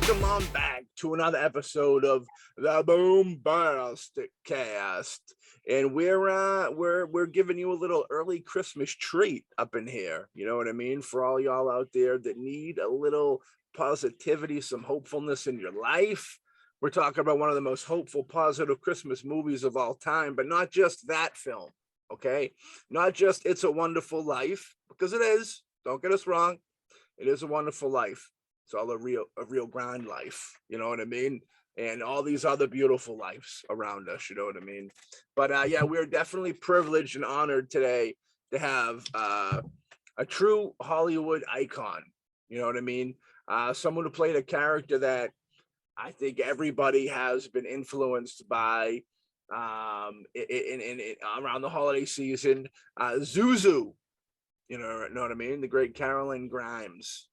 welcome on back to another episode of the BoomBastiCAST, and we're giving you a little early Christmas treat up in here. You know what I mean? For all y'all out there that need a little positivity, some hopefulness in your life. We're talking about one of the most hopeful, positive Christmas movies of all time, but not just that film. Okay, not just It's a Wonderful Life, because it is. Don't get us wrong, it is a wonderful life. It's all a Rio Grande life, you know what I mean? And all these other beautiful lives around us, you know what I mean? But yeah, we're definitely privileged and honored today to have a true Hollywood icon, you know what I mean? Someone who played a character that I think everybody has been influenced by around the holiday season. Zuzu, you know what I mean? The great Karolyn Grimes,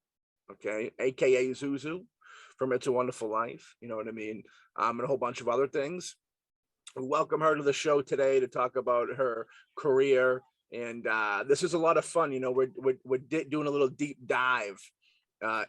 okay, aka Zuzu from It's a Wonderful Life, you know what I mean? And a whole bunch of other things. We welcome her to the show today to talk about her career, and this is a lot of fun. You know, we're doing a little deep dive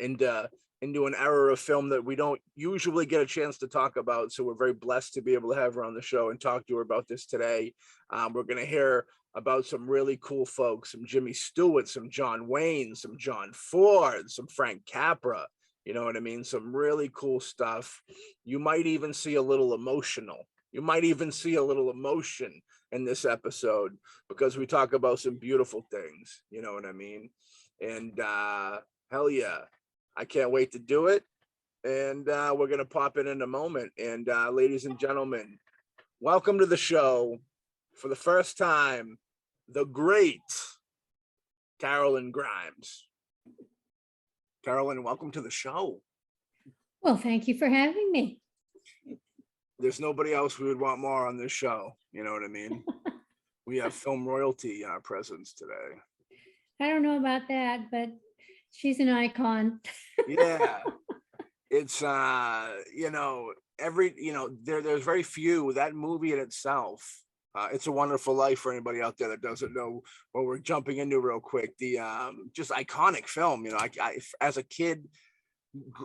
into an era of film that we don't usually get a chance to talk about. So we're very blessed to be able to have her on the show and talk to her about this today. We're going to hear about some really cool folks, some Jimmy Stewart, some John Wayne, some John Ford, some Frank Capra, you know what I mean? Some really cool stuff. You might even see a little emotional. You might even see a little emotion in this episode because we talk about some beautiful things, you know what I mean? And hell yeah, I can't wait to do it. And we're going to pop in a moment. And ladies and gentlemen, welcome to the show for the first time, the great Karolyn Grimes. Karolyn, welcome to the show. Well, thank you for having me. There's nobody else we would want more on this show. You know what I mean? We have film royalty presence today. I don't know about that, but she's an icon. Yeah. It's you know, there's very few. That movie in itself, It's a Wonderful Life, for anybody out there that doesn't know what we're jumping into real quick. The just iconic film, you know, I as a kid,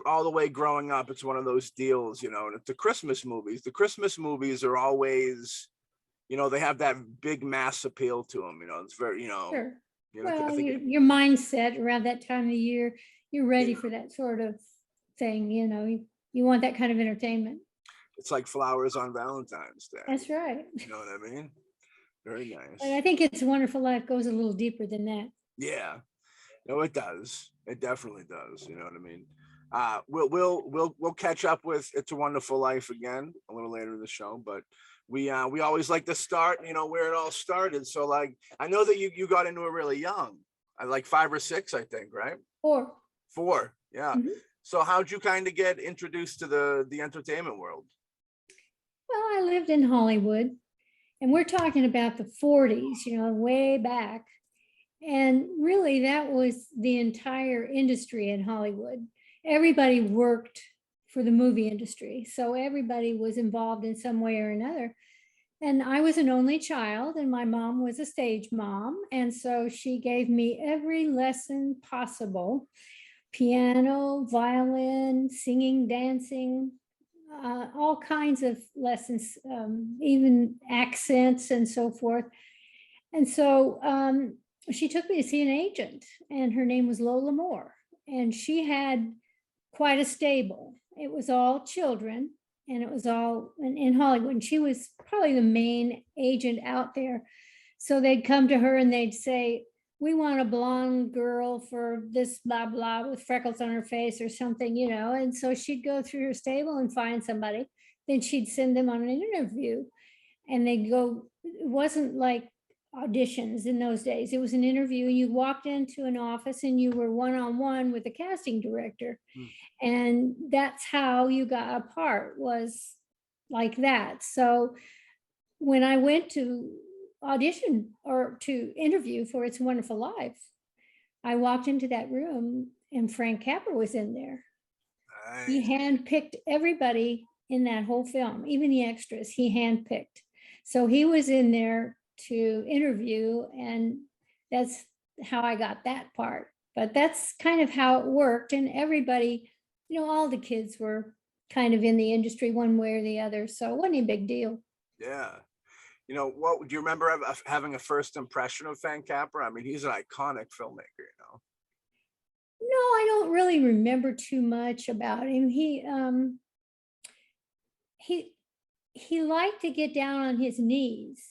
all the way growing up, it's one of those deals, you know. And the Christmas movies are always, you know, they have that big mass appeal to them, you know. It's very, you know, Sure. you know, Well, your mindset around that time of year, you're ready for that sort of thing, you know. You want that kind of entertainment. It's like flowers on Valentine's Day. That's right. You know what I mean? Very nice. But I think It's a Wonderful Life goes a little deeper than that. Yeah. No, it does. It definitely does. You know what I mean? We'll catch up with It's a Wonderful Life again a little later in the show, but we always like to start, you know, where it all started. So like, I know that you got into it really young, like 5 or 6, I think, right? 4. 4, yeah. Mm-hmm. So how'd you kind of get introduced to the entertainment world? Well, I lived in Hollywood, and we're talking about the 40s, you know, way back. And really, that was the entire industry in Hollywood. Everybody worked for the movie industry. So everybody was involved in some way or another. And I was an only child, and my mom was a stage mom. And so she gave me every lesson possible: piano, violin, singing, dancing, all kinds of lessons, even accents and so forth. And so she took me to see an agent, and her name was Lola Moore. And she had quite a stable. It was all children, and it was all in Hollywood. And she was probably the main agent out there. So they'd come to her and they'd say, "We want a blonde girl for this blah, blah, with freckles on her face," or something, you know. And so she'd go through her stable and find somebody. Then she'd send them on an interview, and they'd go. It wasn't like auditions in those days. It was an interview. You walked into an office and you were one-on-one with the casting director. And that's how you got a part, was like that. So when I went to audition or to interview for It's a Wonderful Life, I walked into that room and Frank Capra was in there. Nice. He handpicked everybody in that whole film, even the extras, he handpicked. So he was in there to interview, and that's how I got that part. But that's kind of how it worked, and everybody all the kids were kind of in the industry one way or the other, so it wasn't a big deal. Yeah. What do you remember having a first impression of Frank Capra? I mean, he's an iconic filmmaker. No, I don't really remember too much about him. He liked to get down on his knees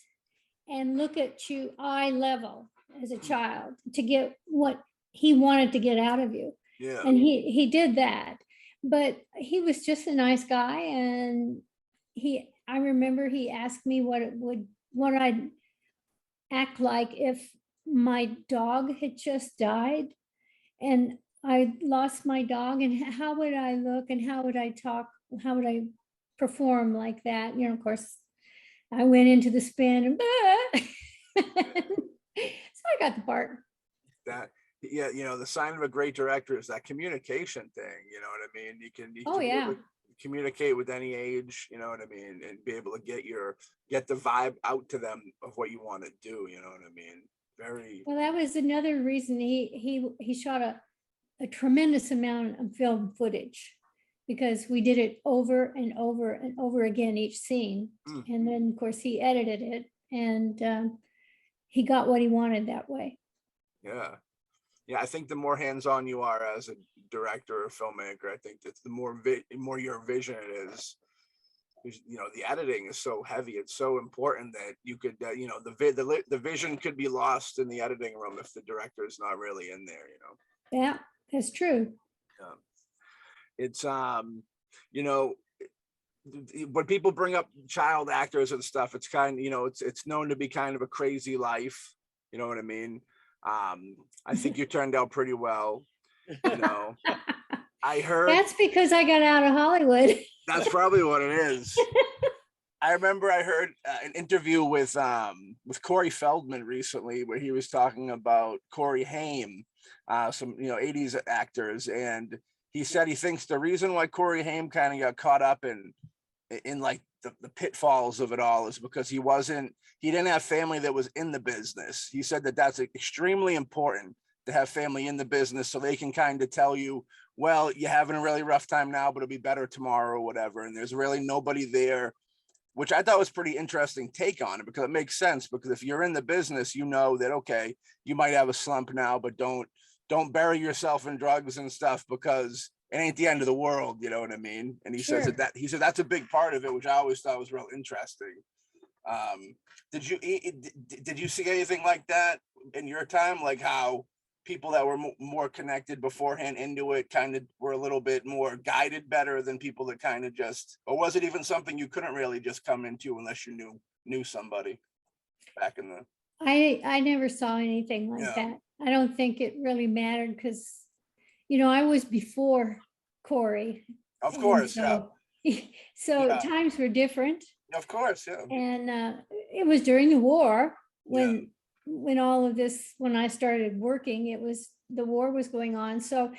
and look at you eye level as a child to get what he wanted to get out of you. Yeah. And he did that, but he was just a nice guy. And I remember he asked me what I'd act like if my dog had just died and I lost my dog, and how would I look and how would I talk, how would I perform like that? Of course, I went into the spin and so I got the part. Yeah, the sign of a great director is that communication thing. You know what I mean? You can Oh, be yeah. able to communicate with any age, you know what I mean, and be able to get the vibe out to them of what you want to do. You know what I mean? Very Well, that was another reason he shot a tremendous amount of film footage, because we did it over and over and over again each scene. And then, of course, he edited it, and he got what he wanted that way. Yeah. I think the more hands-on you are as a director or filmmaker, I think that's the more your vision it is. The editing is so heavy. It's so important that you could, the vision could be lost in the editing room if the director is not really in there. Yeah, that's true. It's when people bring up child actors and stuff, it's kind of, it's known to be kind of a crazy life. You know what I mean? I think you turned out pretty well. I heard that's because I got out of Hollywood. That's probably what it is. I remember I heard an interview with Corey Feldman recently where he was talking about Corey Haim, some 80s actors, and he said he thinks the reason why Corey Haim kind of got caught up in like the pitfalls of it all is because he didn't have family that was in the business. He said that's extremely important to have family in the business so they can kind of tell you, well, you're having a really rough time now, but it'll be better tomorrow or whatever. And there's really nobody there, which I thought was pretty interesting take on it, because it makes sense. Because if you're in the business, you know that, okay, you might have a slump now, but don't bury yourself in drugs and stuff, because it ain't the end of the world. You know what I mean? And he Sure. says he said that's a big part of it, which I always thought was real interesting. Did you see anything like that in your time? Like how people that were more connected beforehand into it kind of were a little bit more guided better than people that kind of just, or was it even something you couldn't really just come into unless you knew somebody back in the... I never saw anything like that. I don't think it really mattered because, I was before Corey. Of course, So times were different. Of course, yeah. And it was during the war when all of this, when I started working, the war was going on. So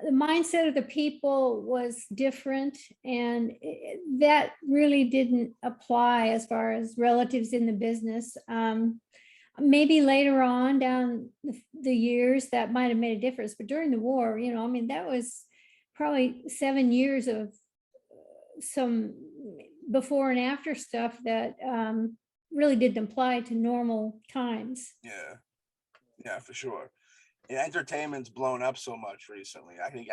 the mindset of the people was different, and that really didn't apply as far as relatives in the business. Maybe later on down the years that might have made a difference, but during the war, that was probably 7 years of some before and after stuff that really didn't apply to normal times. Yeah, for sure. And entertainment's blown up so much recently. I think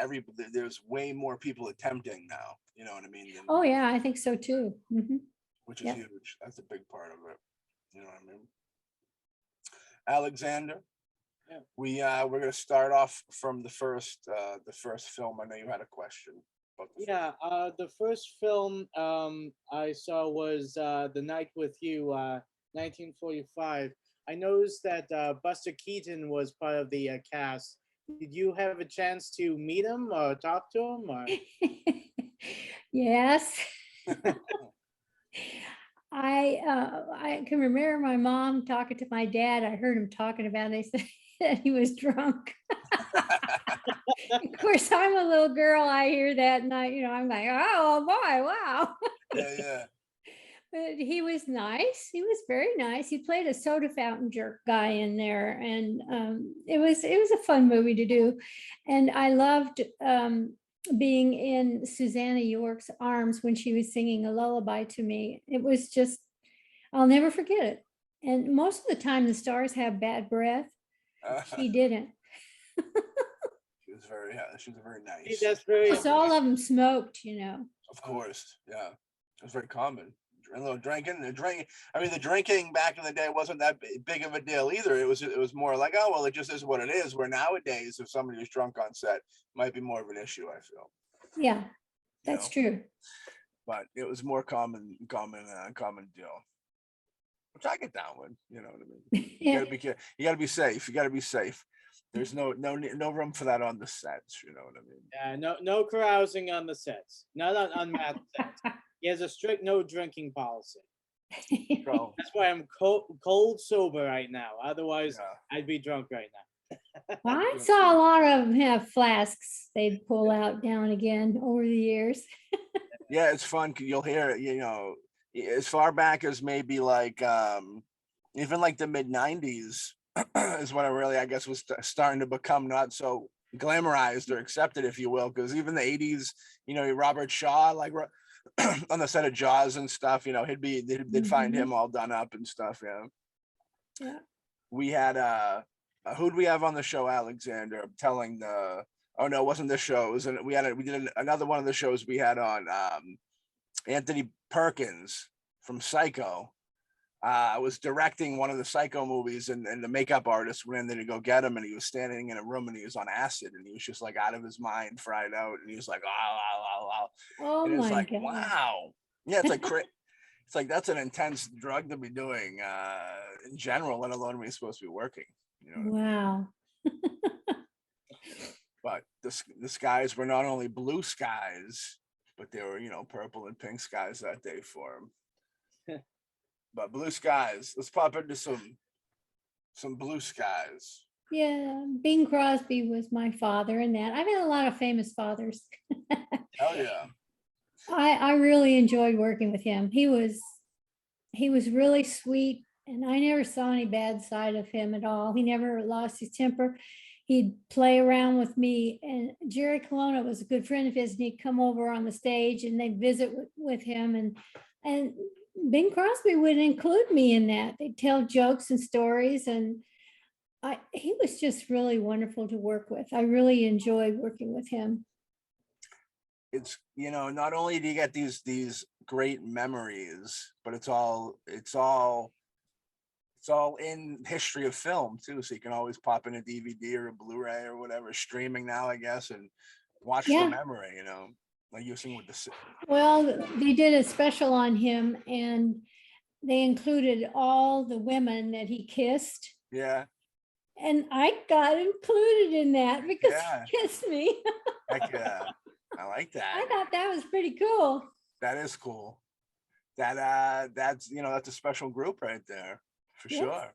there's way more people attempting now. You know what I mean? Oh yeah, I think so too. Mm-hmm. Which is huge. That's a big part of it. You know what I mean? Alexander, we're gonna start off from the first film. I know you had a question. The first film I saw was The Night with You, 1945. I noticed that Buster Keaton was part of the cast. Did you have a chance to meet him or talk to him? Or? Yes. I can remember my mom talking to my dad. I heard him talking about it. They said that he was drunk. Of course, I'm a little girl. I hear that, and I'm like, oh boy, wow. Yeah. But he was nice. He was very nice. He played a soda fountain jerk guy in there, and it was a fun movie to do. And I loved being in Susanna York's arms when she was singing a lullaby to me. It was just, I'll never forget it. And most of the time the stars have bad breath. She didn't. She was very See, nice. that's very Plus all of them smoked, you know. Of course, yeah, it was very common. A little drinking, I mean, the drinking back in the day wasn't that big of a deal either. It was more like, oh well, it just is what it is. Where nowadays, if somebody was drunk on set, might be more of an issue. I feel. Yeah, that's true. But it was more common deal, which I get down with. You know what I mean? You Yeah. gotta be careful. You gotta be safe. You gotta be safe. There's no room for that on the sets. You know what I mean? no carousing on the sets. Not on Matt's sets. He has a strict no drinking policy. So, That's why I'm cold sober right now. Otherwise, yeah. I'd be drunk right now. Well, I saw a lot of them have flasks they'd pull out down again over the years. Yeah, it's fun. You'll hear, you know, as far back as maybe like even like the mid 90s is when it really, I guess, was starting to become not so glamorized or accepted, if you will, because even the 80s, you know, Robert Shaw, like on the set of Jaws and stuff, you know, they'd find him all done up and stuff. Yeah. We had who'd we have on the show, Alexander? I'm telling the, oh no, it wasn't this show. It was we did another one of the shows we had on Anthony Perkins from Psycho. I was directing one of the Psycho movies, and the makeup artist went in there to go get him, and he was standing in a room and he was on acid, and he was just like out of his mind, fried out, and he was like, Oh and it's my like, God. wow. Yeah, it's like it's like that's an intense drug to be doing in general, let alone when you're supposed to be working. You know what I mean? Wow. But the skies were not only blue skies, but they were, you know, purple and pink skies that day for him. But blue skies, let's pop into some blue skies. Yeah, Bing Crosby was my father in that. I've had a lot of famous fathers. Hell yeah. I really enjoyed working with him. He was really sweet, and I never saw any bad side of him at all. He never lost his temper. He'd play around with me, and Jerry Colonna was a good friend of his, and he'd come over on the stage and they'd visit with him, and Bing Crosby would include me in that. They'd tell jokes and stories, and he was just really wonderful to work with. I really enjoyed working with him. It's, you know, not only do you get these great memories, but it's all in history of film too. So you can always pop in a DVD or a Blu-ray or whatever, streaming now, I guess, and watch the memory, you know, like you're seeing with the. Well, they did a special on him, and they included all the women that he kissed. Yeah. And I got included in that because he kissed me. Heck yeah. I like that. I thought that was pretty cool. That is cool. That's, you know, that's a special group right there for sure.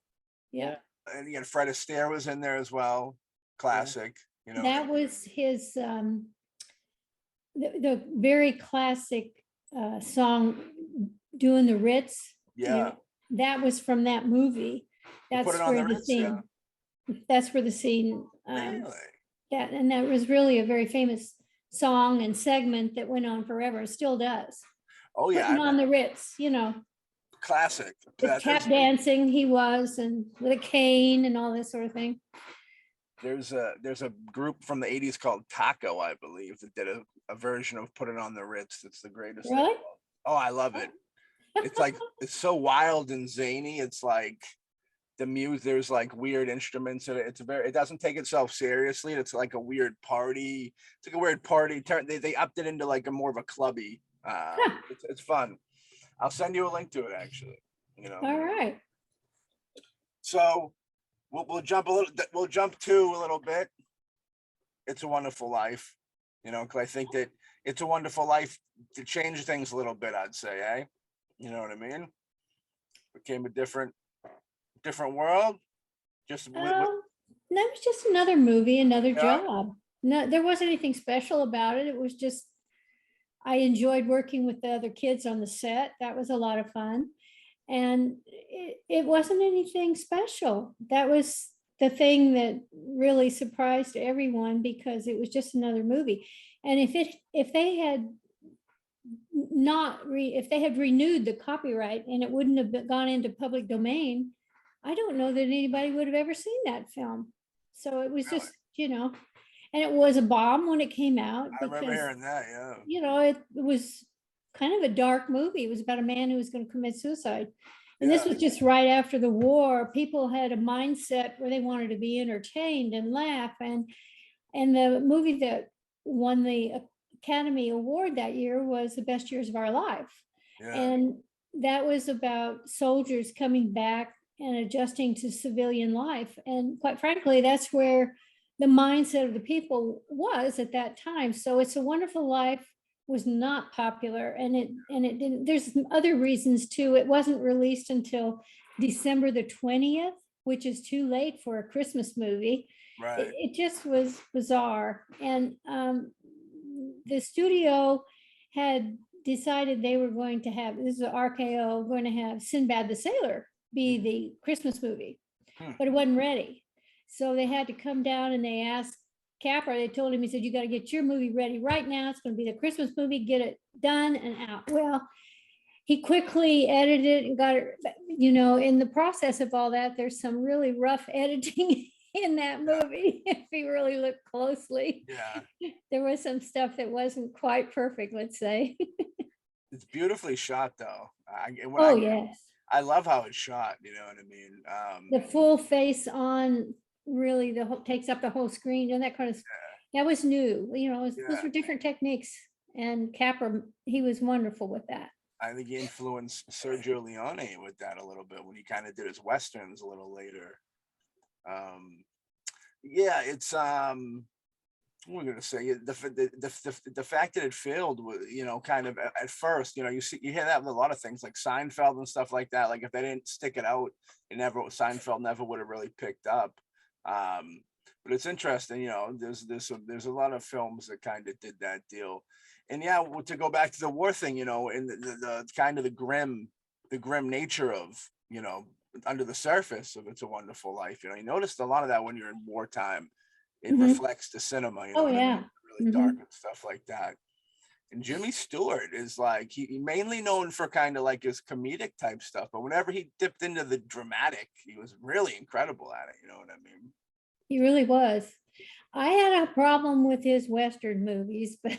Yeah. And you got Fred Astaire was in there as well. Classic. You know, that was his the very classic song, Doing the Ritz. Yeah. You know, that was from that movie. That's where the scene. That's where the scene. Really? That was really a very famous song and segment that went on forever. Still does. Oh yeah. Putting on the Ritz, you know. Classic. The tap dancing he was, and with a cane and all this sort of thing. There's a group from the 80s called Taco, I believe, that did a version of Put It on the Ritz. It's the greatest. Really? Oh, I love it. It's like, it's so wild and zany. It's like the music, there's like weird instruments in it. It doesn't take itself seriously. It's like a weird party. It's like a weird party. They upped it into like a more of a clubby. It's fun. I'll send you a link to it, actually. You know. All right. So we'll jump to a little bit. It's a Wonderful Life, you know, because I think that It's a Wonderful Life to change things a little bit, I'd say, eh? You know what I mean? Became a different world. Just that was just another movie, another job. No, there wasn't anything special about it. It was just, I enjoyed working with the other kids on the set. That was a lot of fun. And it wasn't anything special. That was the thing that really surprised everyone, because it was just another movie. And if they had if they had renewed the copyright and it wouldn't have gone into public domain, I don't know that anybody would have ever seen that film. So it was just, and it was a bomb when it came out. I remember hearing that, yeah. It was kind of a dark movie. It was about a man who was going to commit suicide. And this was just right after the war. People had a mindset where they wanted to be entertained and laugh. And the movie that won the Academy Award that year was The Best Years of Our Life. Yeah. And that was about soldiers coming back and adjusting to civilian life. And quite frankly, that's where the mindset of the people was at that time. So It's a Wonderful Life was not popular, and it didn't. There's some other reasons too. It wasn't released until December the 20th, which is too late for a Christmas movie. Right. It just was bizarre. And the studio had decided they were going to have, this is RKO, going to have Sinbad the Sailor be the Christmas movie, but it wasn't ready. So they had to come down and they asked Capra, they told him, he said, you got to get your movie ready right now. It's going to be the Christmas movie, get it done and out. Well, he quickly edited it and got it, in the process of all that, there's some really rough editing in that movie. If you really look closely, there was some stuff that wasn't quite perfect, let's say. It's beautifully shot though. Yes. I love how it's shot, you know what I mean? The full face on really takes up the whole screen and that kind of stuff. That was new, those were different techniques, and Capra, he was wonderful with that. I think he influenced Sergio Leone with that a little bit when he kind of did his Westerns a little later. It's what we're gonna say, the fact that it failed was, kind of at first, you hear that with a lot of things like Seinfeld and stuff like that. Like if they didn't stick it out, Seinfeld never would have really picked up. But it's interesting, there's a lot of films that kind of did that deal. And to go back to the war thing, and the kind of the grim nature of, under the surface of It's a Wonderful Life, you noticed a lot of that when you're in wartime. It reflects the cinema, really dark and stuff like that. And Jimmy Stewart is like, he mainly known for kind of like his comedic type stuff, but whenever he dipped into the dramatic, he was really incredible at it. You know what I mean? He really was. I had a problem with his Western movies, but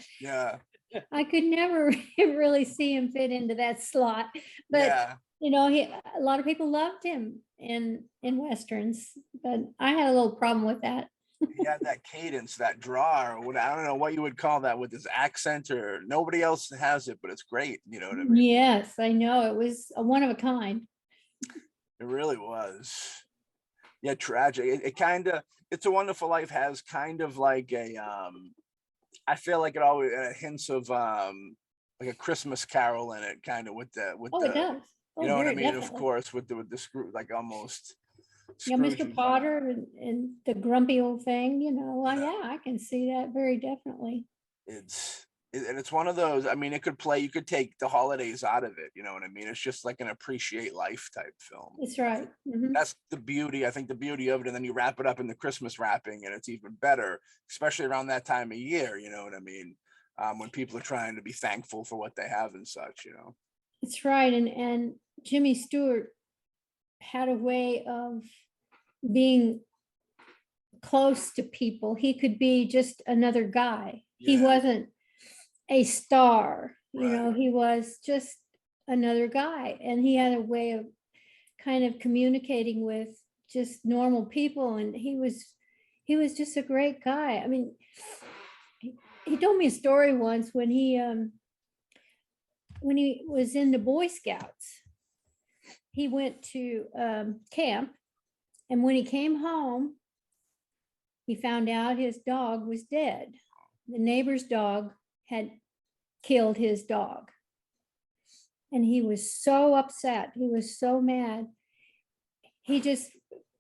I could never really see him fit into that slot. But a lot of people loved him in Westerns, but I had a little problem with that. He had that cadence, that draw, or what, I don't know what you would call that, with his accent, or nobody else has it, but it's great. You know what I mean? Yes, I know. It was a one of a kind. It really was. Yeah, tragic. It's a Wonderful Life has kind of like a, I feel like it always hints of like a Christmas Carol in it, kind of with the. It does. You know what I mean? Definitely. Of course, with the screw, like almost. Mr. Potter and the grumpy old thing, I can see that very definitely. It's one of those, I mean, you could take the holidays out of it, you know what I mean? It's just like an appreciate life type film. That's right. That's the beauty, I think the beauty of it. And then you wrap it up in the Christmas wrapping and it's even better, especially around that time of year, you know what I mean? When people are trying to be thankful for what they have and such, That's right. And Jimmy Stewart had a way of being close to people. He could be just another guy. He wasn't a star, he was just another guy, and he had a way of kind of communicating with just normal people, and he was just a great guy. I mean, he told me a story once when he was in the Boy Scouts. He went to camp, and when he came home, he found out his dog was dead. The neighbor's dog had killed his dog. And he was so upset. He was so mad. He just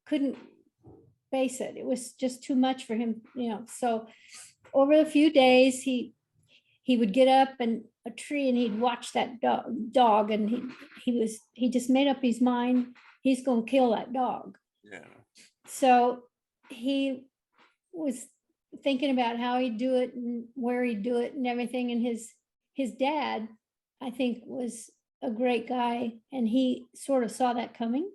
couldn't face it. It was just too much for him, So over a few days, he would get up in a tree and he'd watch that dog, and he just made up his mind he's going to kill that dog. Yeah. So he was thinking about how he'd do it and where he'd do it and everything. And his dad, I think, was a great guy, and he sort of saw that coming.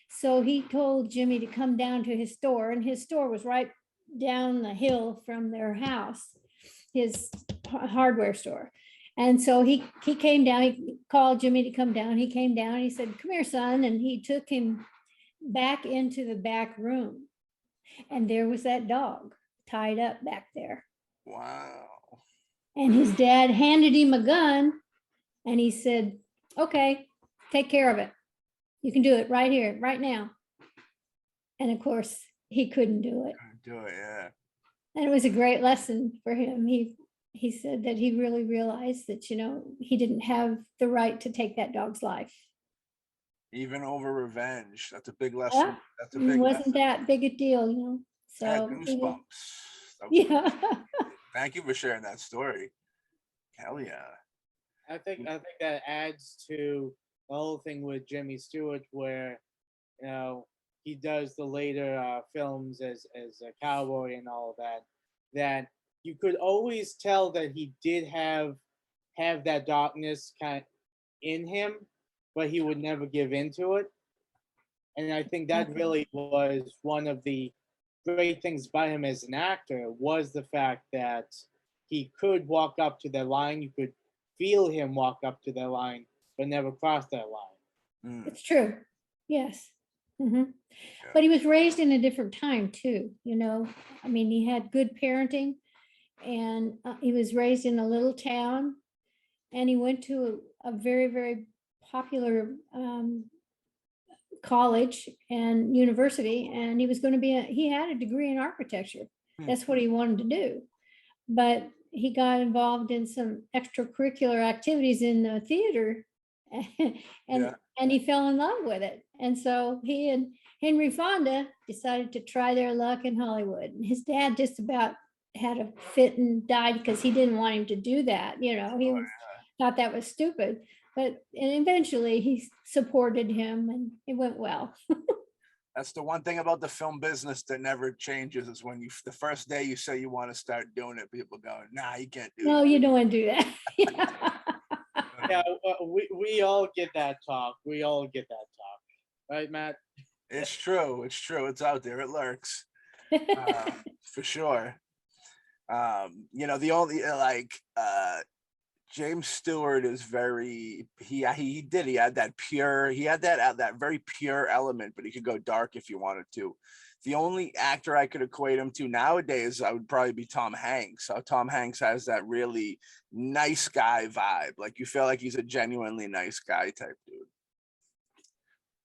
So he told Jimmy to come down to his store, and his store was right down the hill from their house, his hardware store. And so he came down, he called Jimmy to come down. He came down, he said, "Come here, son." And he took him back into the back room. And there was that dog tied up back there. Wow. And his dad handed him a gun, and he said, "Okay, take care of it. You can do it right here, right now." And of course, he couldn't do it. Do it, yeah. And it was a great lesson for him. He said that he really realized that, he didn't have the right to take that dog's life. Even over revenge. That's a big lesson. Yeah, That's a it big wasn't lesson. that big a deal, I had So he was- goosebumps. That was yeah. Thank you for sharing that story. Hell yeah. I think that adds to the whole thing with Jimmy Stewart, where he does the later films as a cowboy and all of that. That you could always tell that he did have that darkness kind of in him, but he would never give into it. And I think that really was one of the great things about him as an actor, was the fact that he could walk up to that line. You could feel him walk up to that line, but never cross that line. It's true. Yes. But he was raised in a different time too, I mean, he had good parenting, and he was raised in a little town, and he went to a very, very popular college and university, and he was going to he had a degree in architecture. That's what he wanted to do. But he got involved in some extracurricular activities in the theater, and he fell in love with it. And so he and Henry Fonda decided to try their luck in Hollywood. And his dad just about had a fit and died because he didn't want him to do that. He thought that was stupid. And eventually he supported him, and it went well. That's the one thing about the film business that never changes, is when the first day you say you want to start doing it, people go, "Nah, you can't do No, that." you don't want to do that. Yeah, we all get that talk. We all get that talk, right, Matt? It's true. It's true. It's out there. It lurks, for sure. The only James Stewart is very, he had that very pure element, but he could go dark if you wanted to. The only actor I could equate him to nowadays, I would probably be Tom Hanks. So Tom Hanks has that really nice guy vibe. Like, you feel like he's a genuinely nice guy type dude.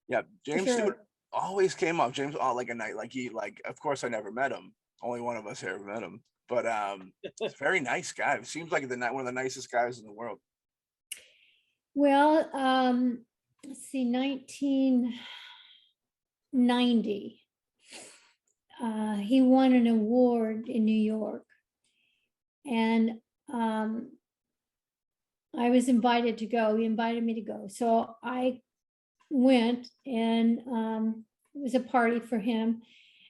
Yeah, James Stewart always came up. James, like a night, of course I never met him. Only one of us ever met him. But he's a very nice guy. It seems like one of the nicest guys in the world. Well, let's see, 1990. He won an award in New York, and I was invited to go. He invited me to go, so I went, and it was a party for him,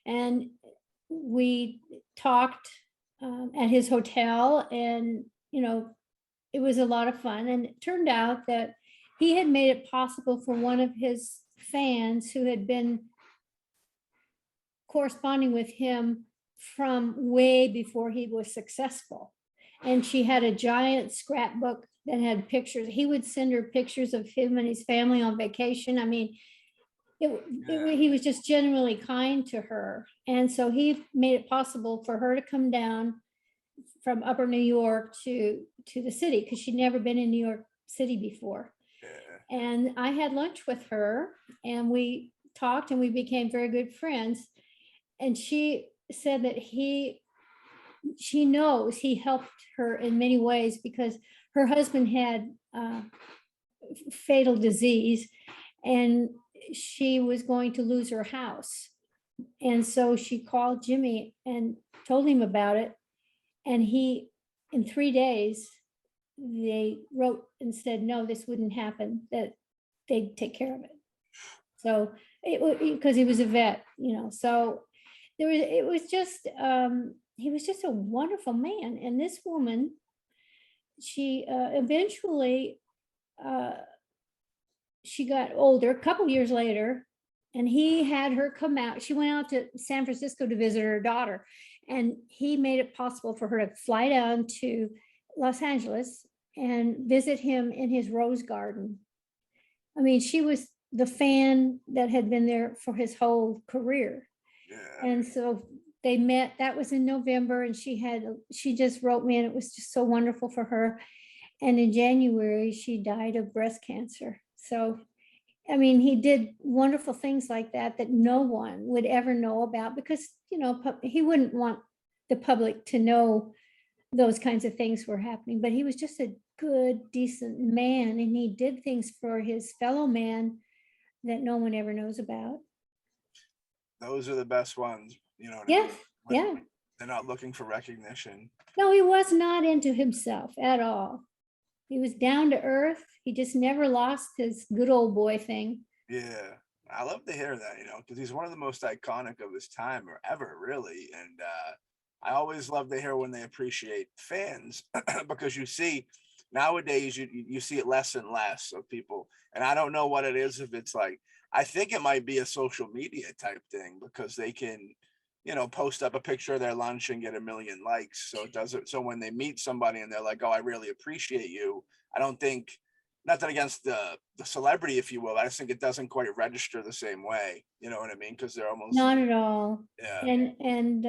and we talked at his hotel, and it was a lot of fun. And it turned out that he had made it possible for one of his fans, who had been corresponding with him from way before he was successful. And she had a giant scrapbook that had pictures. He would send her pictures of him and his family on vacation. I mean, he was just genuinely kind to her. And so he made it possible for her to come down from Upper New York to the city, because she'd never been in New York City before. And I had lunch with her, and we talked, and we became very good friends. And she said that she knows he helped her in many ways, because her husband had fatal disease, and she was going to lose her house. And so she called Jimmy and told him about it. And in 3 days, they wrote and said, no, this wouldn't happen, that they'd take care of it. So because he was a vet, so it was just, he was just a wonderful man. And this woman, she eventually, uh, she got older, a couple years later, and he had her come out. She went out to San Francisco to visit her daughter, and he made it possible for her to fly down to Los Angeles and visit him in his rose garden. I mean, she was the fan that had been there for his whole career. Yeah. And so they met. That was in November, and she just wrote me, and it was just so wonderful for her. And in January, she died of breast cancer. So, I mean, he did wonderful things like that that no one would ever know about, because, you know, he wouldn't want the public to know those kinds of things were happening. But he was just a good, decent man, and he did things for his fellow man that no one ever knows about. Those are the best ones, you know what I Yes, mean? When yeah. they're not looking for recognition. No, he was not into himself at all. He was down to earth. He just never lost his good old boy thing. Yeah, I love to hear that, you know, because he's one of the most iconic of his time or ever, really. And I always love to hear when they appreciate fans, because you see nowadays you see it less and less of people. And I don't know what it is, if it's like, I think it might be a social media type thing, because they can, you know, post up a picture of their lunch and get a million likes. So it doesn't, so when they meet somebody and they're like, oh, I really appreciate you, I don't think, nothing against the celebrity, if you will, I just think it doesn't quite register the same way. You know what I mean? Because they're almost, Not at all. yeah, And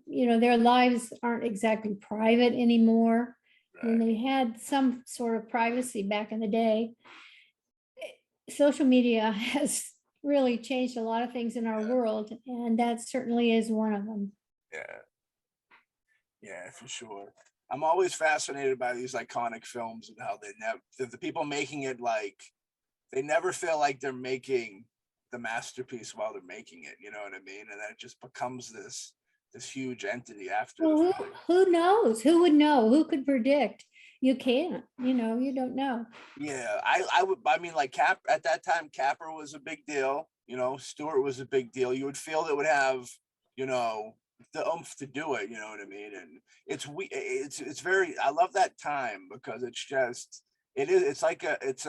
you know, their lives aren't exactly private anymore. When right. they had some sort of privacy back in the day. Social media has really changed a lot of things in our world, and that certainly is one of them. Yeah. Yeah, for sure. I'm always fascinated by these iconic films and how they never, the people making it, like, they never feel like they're making the masterpiece while they're making it. You know what I mean? And then it just becomes this huge entity after the Well, fact. who knows? Who would know? Who could predict? You can't, you know, you don't know. Yeah, I mean, like at that time, Capra was a big deal. You know, Stewart was a big deal. You would feel that would have, you know, the oomph to do it. You know what I mean? And it's very. I love that time, because it's just it's like it's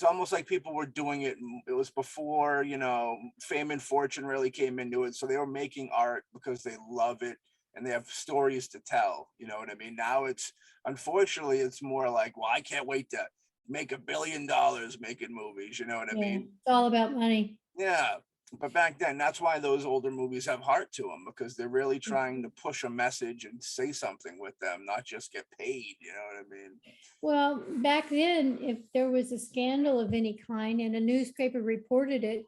almost like people were doing it. It was before, you know, fame and fortune really came into it. So they were making art because they love it and they have stories to tell. You know what I mean? Now it's, unfortunately, it's more like, well, I can't wait to make $1 billion making movies. You know what I Yeah, mean? it's all about money. Yeah. But back then, that's why those older movies have heart to them, because they're really Mm-hmm. trying to push a message and say something with them, not just get paid. You know what I mean? Well, back then, if there was a scandal of any kind and a newspaper reported it,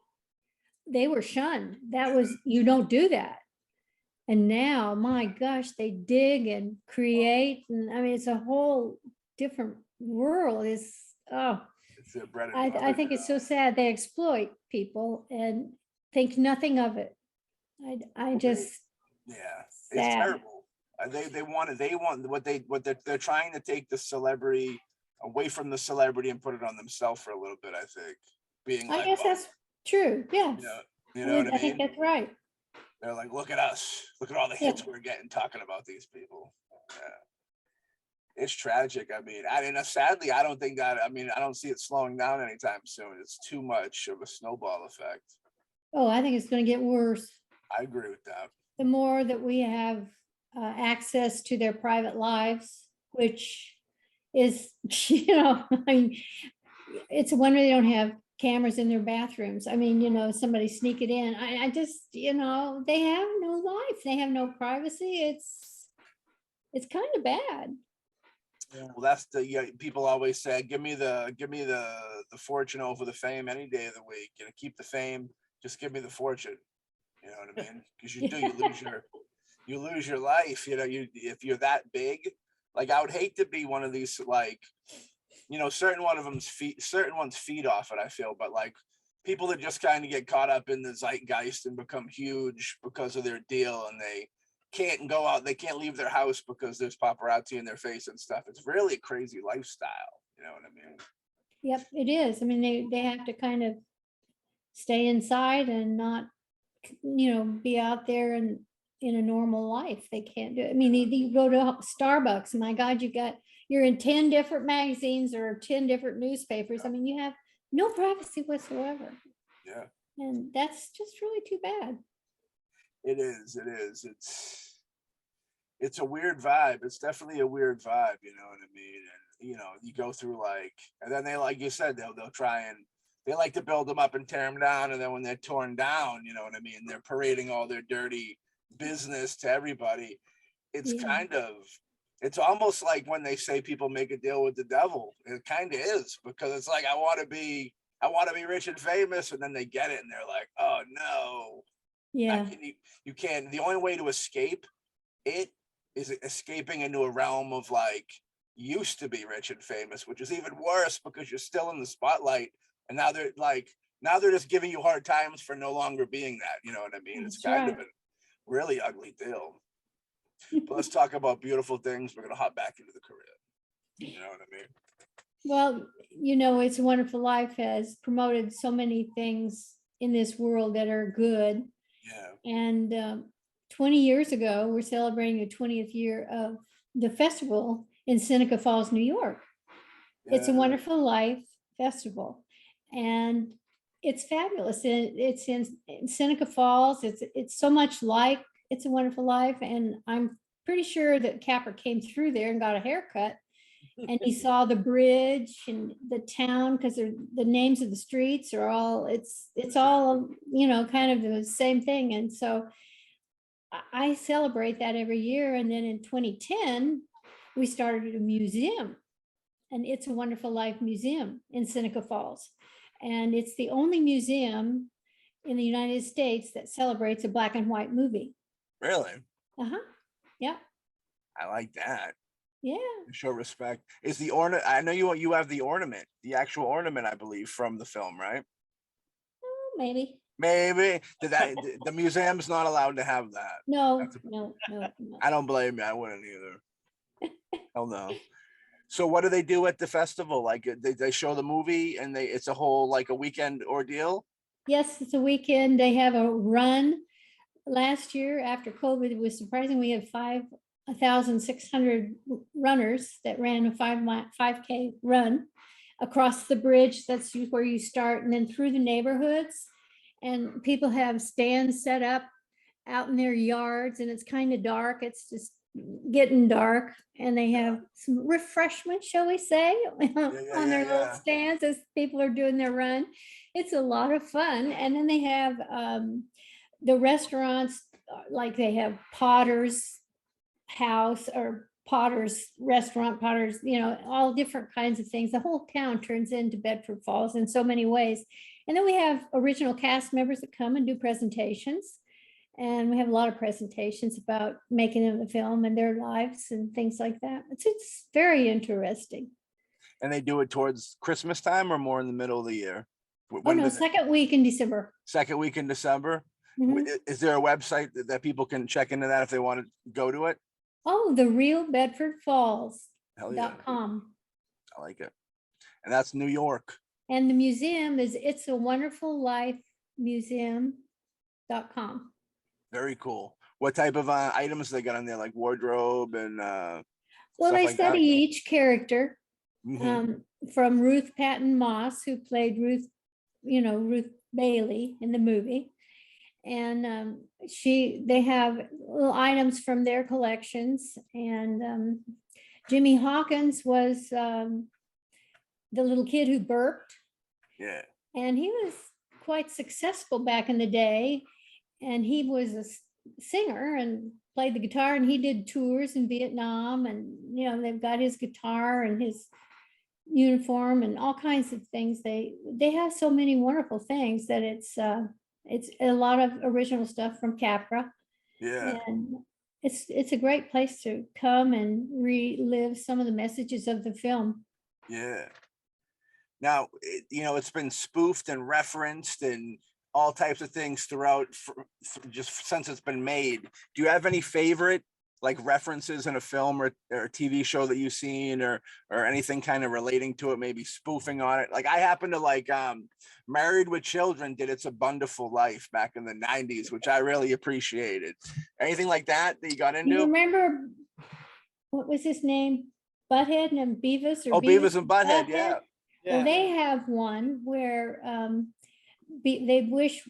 they were shunned. That was, you don't do that. And now, my gosh, they dig and create. And I mean, it's a whole different world. It's their bread and I butter think now. it's so sad. They exploit people and think nothing of it. I just, Yeah, it's sad. terrible. They want they're trying to take the celebrity away from the celebrity and put it on themselves for a little bit. I think being I like, guess oh, that's true. Yes. you know what I I think mean? that's right. They're like, look at us, look at all the Yeah. hits we're getting talking about these people. Yeah. It's tragic. I mean, sadly, I don't think that. I mean, I don't see it slowing down anytime soon. It's too much of a snowball effect. Oh, I think it's going to get worse. I agree with that. The more that we have access to their private lives, which is, you know, I mean, it's a wonder they don't have cameras in their bathrooms. I mean, you know, somebody sneak it in. I just, you know, they have no life. They have no privacy. It's kind of bad. Well, that's people always say, give me the fortune over the fame any day of the week. You know, keep the fame, just give me the fortune. You know what I mean? Because you lose your life. You know, if you're that big, like, I would hate to be one of these, like, you know, certain ones feed off it, I feel, but like people that just kind of get caught up in the zeitgeist and become huge because of their deal, and they can't go out, they can't leave their house because there's paparazzi in their face and stuff. It's really a crazy lifestyle. You know what I mean? Yep, it is. I mean, they have to kind of stay inside and not be out there and in a normal life. They can't do it. I mean, you go to Starbucks, my God, you're in 10 different magazines or 10 different newspapers. I mean, you have no privacy whatsoever. Yeah. And that's just really too bad. It is. It's a weird vibe. It's definitely a weird vibe, you know what I mean? And you go through and then they, like you said, they'll try and they like to build them up and tear them down, and then when they're torn down, you know what I mean, they're parading all their dirty business to everybody. It's it's almost like when they say people make a deal with the devil. It kind of is, because it's like, I want to be rich and famous, and then they get it and they're like, oh no. Yeah. You can't. The only way to escape it is escaping into a realm of used to be rich and famous, which is even worse because you're still in the spotlight, and now they're just giving you hard times for no longer being that. You know what I mean? It's kind of a really ugly deal. But let's talk about beautiful things. We're gonna hop back into the career. You know what I mean? Well, It's a Wonderful Life has promoted so many things in this world that are good. Yeah. And 20 years ago, we're celebrating the 20th year of the festival in Seneca Falls, New York. Yeah. It's a Wonderful Life festival, and it's fabulous. It's in Seneca Falls. It's so much like It's a Wonderful Life, and I'm pretty sure that Capra came through there and got a haircut, and he saw the bridge and the town, because the names of the streets are all it's all kind of the same thing. And so I celebrate that every year. And then in 2010, we started a museum, and It's a Wonderful Life museum in Seneca Falls. And it's the only museum in the United States that celebrates a black and white movie. Really? Uh-huh. Yeah. I like that. Yeah. Show respect. Is the ornament? I know you have the ornament, the actual ornament, I believe, from the film, right? Maybe. The museum's not allowed to have that. No. I don't blame you. I wouldn't either. Hell no. So what do they do at the festival? Like they show the movie, and it's a whole a weekend ordeal? Yes, it's a weekend. They have a run. Last year, after COVID, it was surprising. We had 1,600 runners that ran a 5K run across the bridge. That's where you start, and then through the neighborhoods. And people have stands set up out in their yards, and it's kind of dark. It's just getting dark, and they have some refreshments, shall we say, on their little stands as people are doing their run. It's a lot of fun. And then they have the restaurants, like they have Potter's House or Potter's Restaurant, Potter's, all different kinds of things. The whole town turns into Bedford Falls in so many ways. And then we have original cast members that come and do presentations. And we have a lot of presentations about making of the film and their lives and things like that. It's very interesting. And they do it towards Christmas time or more in the middle of the year? Second week in December. Second week in December? Mm-hmm. Is there a website that people can check into that if they want to go to it? Oh, the Real Bedford Falls.com. I like it. And that's New York. And the museum is It's a Wonderful Life Museum.com. Very cool. What type of items they got on there, like wardrobe and well, they study each character. Mm-hmm. From Ruth Patton Moss, who played Ruth Bailey in the movie. And they have little items from their collections. And Jimmy Hawkins was the little kid who burped. Yeah. And he was quite successful back in the day. And he was a singer and played the guitar, and he did tours in Vietnam. And, they've got his guitar and his uniform and all kinds of things. They have so many wonderful things that it's a lot of original stuff from Capra. Yeah. And it's a great place to come and relive some of the messages of the film. Yeah. Now, it's been spoofed and referenced and all types of things throughout just since it's been made. Do you have any favorite like references in a film or a TV show that you've seen, or anything kind of relating to it, maybe spoofing on it? Like I happen to like Married with Children did It's a Wonderful Life back in the 90s, which I really appreciated. Anything like that you got into? You remember, what was his name? Butthead and Beavis, or Oh, Beavis and Butthead, yeah. Well, they have one where they wish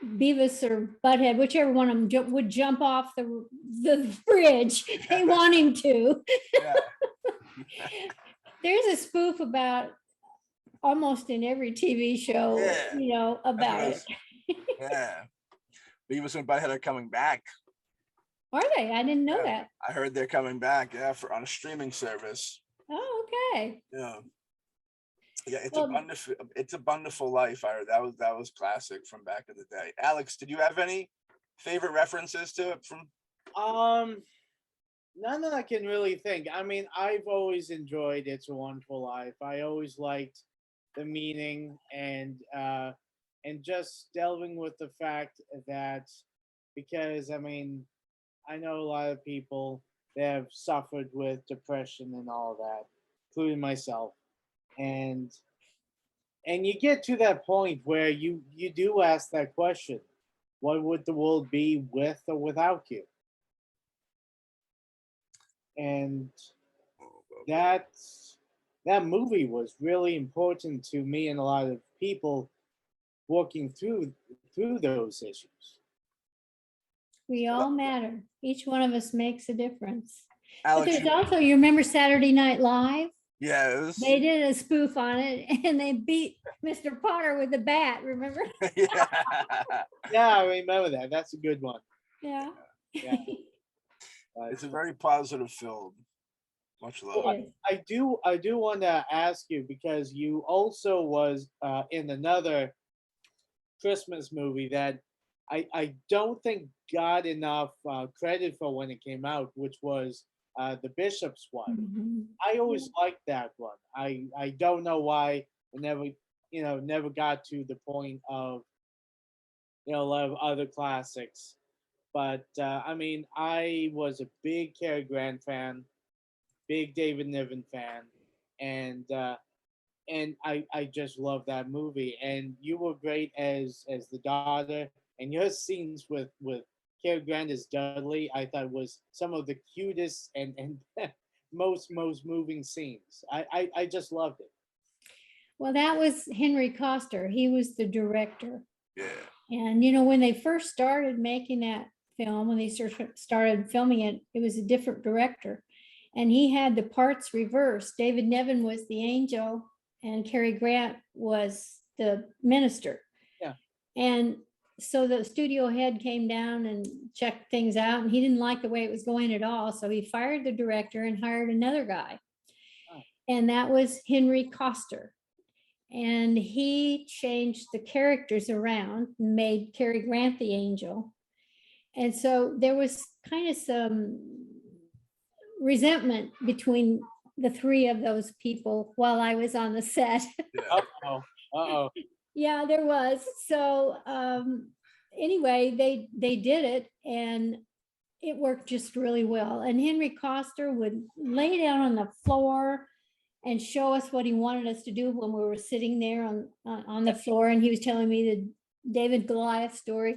Beavis or Butthead, whichever one of them would jump off the bridge. They want him to. Yeah. There's a spoof about almost in every TV show, Yeah. you know, about it. Yeah. Beavis and Butthead are coming back. Are they? I didn't know that. I heard they're coming back, on a streaming service. Oh, okay. Yeah. Yeah, it's a wonderful life. I heard that was classic from back in the day. Alex, did you have any favorite references to it from? None that I can really think. I mean, I've always enjoyed It's a Wonderful Life. I always liked the meaning and just delving with the fact that, because I mean, I know a lot of people that have suffered with depression and all that, including myself. And you get to that point where you do ask that question: what would the world be with or without you? And that movie was really important to me and a lot of people working through those issues. We all matter. Each one of us makes a difference. Alex, but there's also, you remember Saturday Night Live? Yeah, they did a spoof on it, and they beat Mr. Potter with a bat. Remember? Yeah. Yeah, I remember that. That's a good one. Yeah. Yeah. It's a very positive film. Much love. I do want to ask you, because you also was in another Christmas movie that I don't think got enough credit for when it came out, which was The Bishop's Wife. Mm-hmm. I always liked that one. I don't know why it never got to the point of a lot of other classics. But I mean, I was a big Cary Grant fan, big David Niven fan, and I just love that movie. And you were great as the daughter, and your scenes with Cary Grant as Dudley, I thought was some of the cutest and most moving scenes. I just loved it. Well, that was Henry Coster. He was the director. Yeah. And when they first started making that film, when they started filming it, it was a different director. And he had the parts reversed. David Niven was the angel and Cary Grant was the minister. Yeah. And so the studio head came down and checked things out, and he didn't like the way it was going at all. So he fired the director and hired another guy. Oh. And that was Henry Coster. And he changed the characters around, made Cary Grant the angel. And so there was kind of some resentment between the three of those people while I was on the set. Uh-oh. Yeah, there was. So anyway, they did it, and it worked just really well. And Henry Coster would lay down on the floor and show us what he wanted us to do when we were sitting there on the floor. And he was telling me the David Goliath story.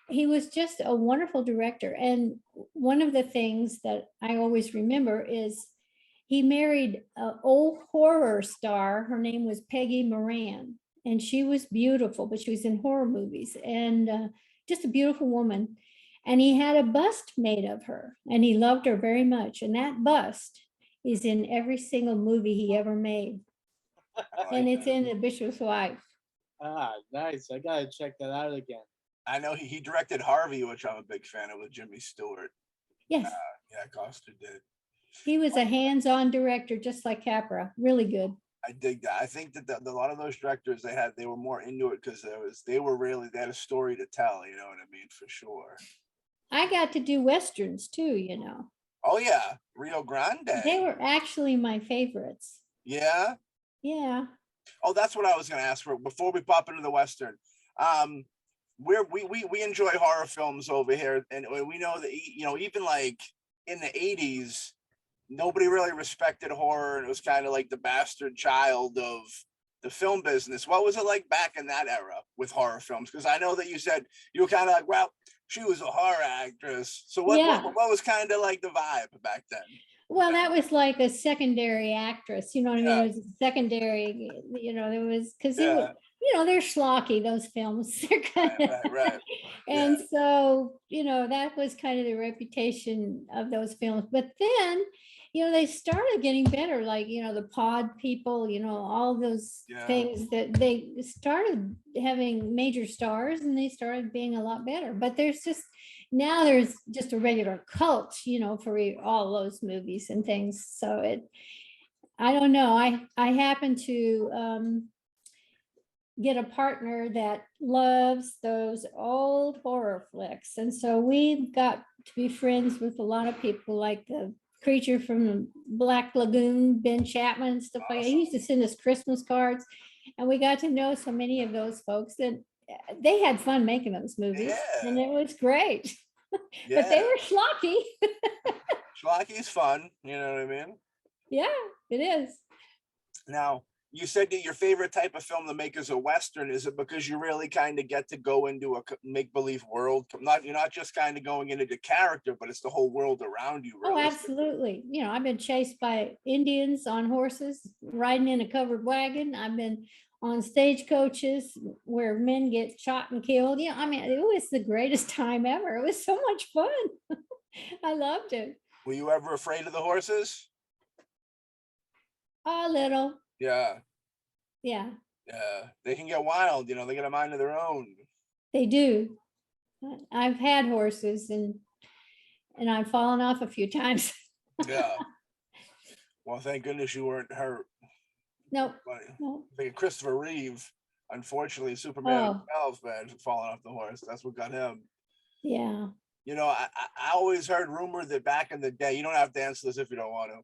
He was just a wonderful director. And one of the things that I always remember is he married an old horror star. Her name was Peggy Moran, and she was beautiful, but she was in horror movies, and just a beautiful woman. And he had a bust made of her, and he loved her very much. And that bust is in every single movie he ever made. And it's in The Bishop's Wife. Ah, nice. I gotta check that out again. I know he directed Harvey, which I'm a big fan of, with Jimmy Stewart. Yes. Yeah, Coster did. He was a hands-on director, just like Capra. Really good. I dig that. I think that a lot of those directors they were more into it because they had a story to tell. You know what I mean? For sure. I got to do Westerns too, Oh yeah, Rio Grande. They were actually my favorites. Yeah. Yeah. Oh, that's what I was going to ask for before we pop into the Western. we enjoy horror films over here, and we know that, you know, even like in the 80s, nobody really respected horror, and it was kind of like the bastard child of the film business. What was it like back in that era with horror films? Because I know that you said you were kind of like, well, she was a horror actress. So Yeah. what was kind of like the vibe back then? Well, that was like a secondary actress, you know what I mean? Yeah. It was a secondary, you know, there was, because it was, Yeah. you know, they're schlocky, those films. They're kind of, Right. and Yeah. so, you know, that was kind of the reputation of those films. But then, you know, they started getting better, like, you know, the pod people, you know, all those Yeah. things that they started having major stars and they started being a lot better. But now there's just a regular cult, you know, for all those movies and things. So I don't know. I happen to get a partner that loves those old horror flicks. And so we got to be friends with a lot of people, like the creature from the Black Lagoon, Ben Chapman and stuff like that. He used to send us Christmas cards, and we got to know so many of those folks that they had fun making those movies, and it was great. But they were schlocky. Schlocky's fun, you know what I mean? Yeah, it is. Now, you said that your favorite type of film to make is a Western. Is it because you really kind of get to go into a make-believe world? You're not just kind of going into the character, but it's the whole world around you. Oh, absolutely. You know, I've been chased by Indians on horses, riding in a covered wagon. I've been on stagecoaches where men get shot and killed. Yeah, I mean, it was the greatest time ever. It was so much fun. I loved it. Were you ever afraid of the horses? A little. Yeah. Yeah. Yeah. They can get wild, you know, they get a mind of their own. They do. I've had horses and I've fallen off a few times. Yeah. Well, thank goodness you weren't hurt. Nope. I think Christopher Reeve, unfortunately, Superman himself, man, falling off the horse. That's what got him. Yeah. You know, I always heard rumor that back in the day, you don't have to answer this if you don't want to.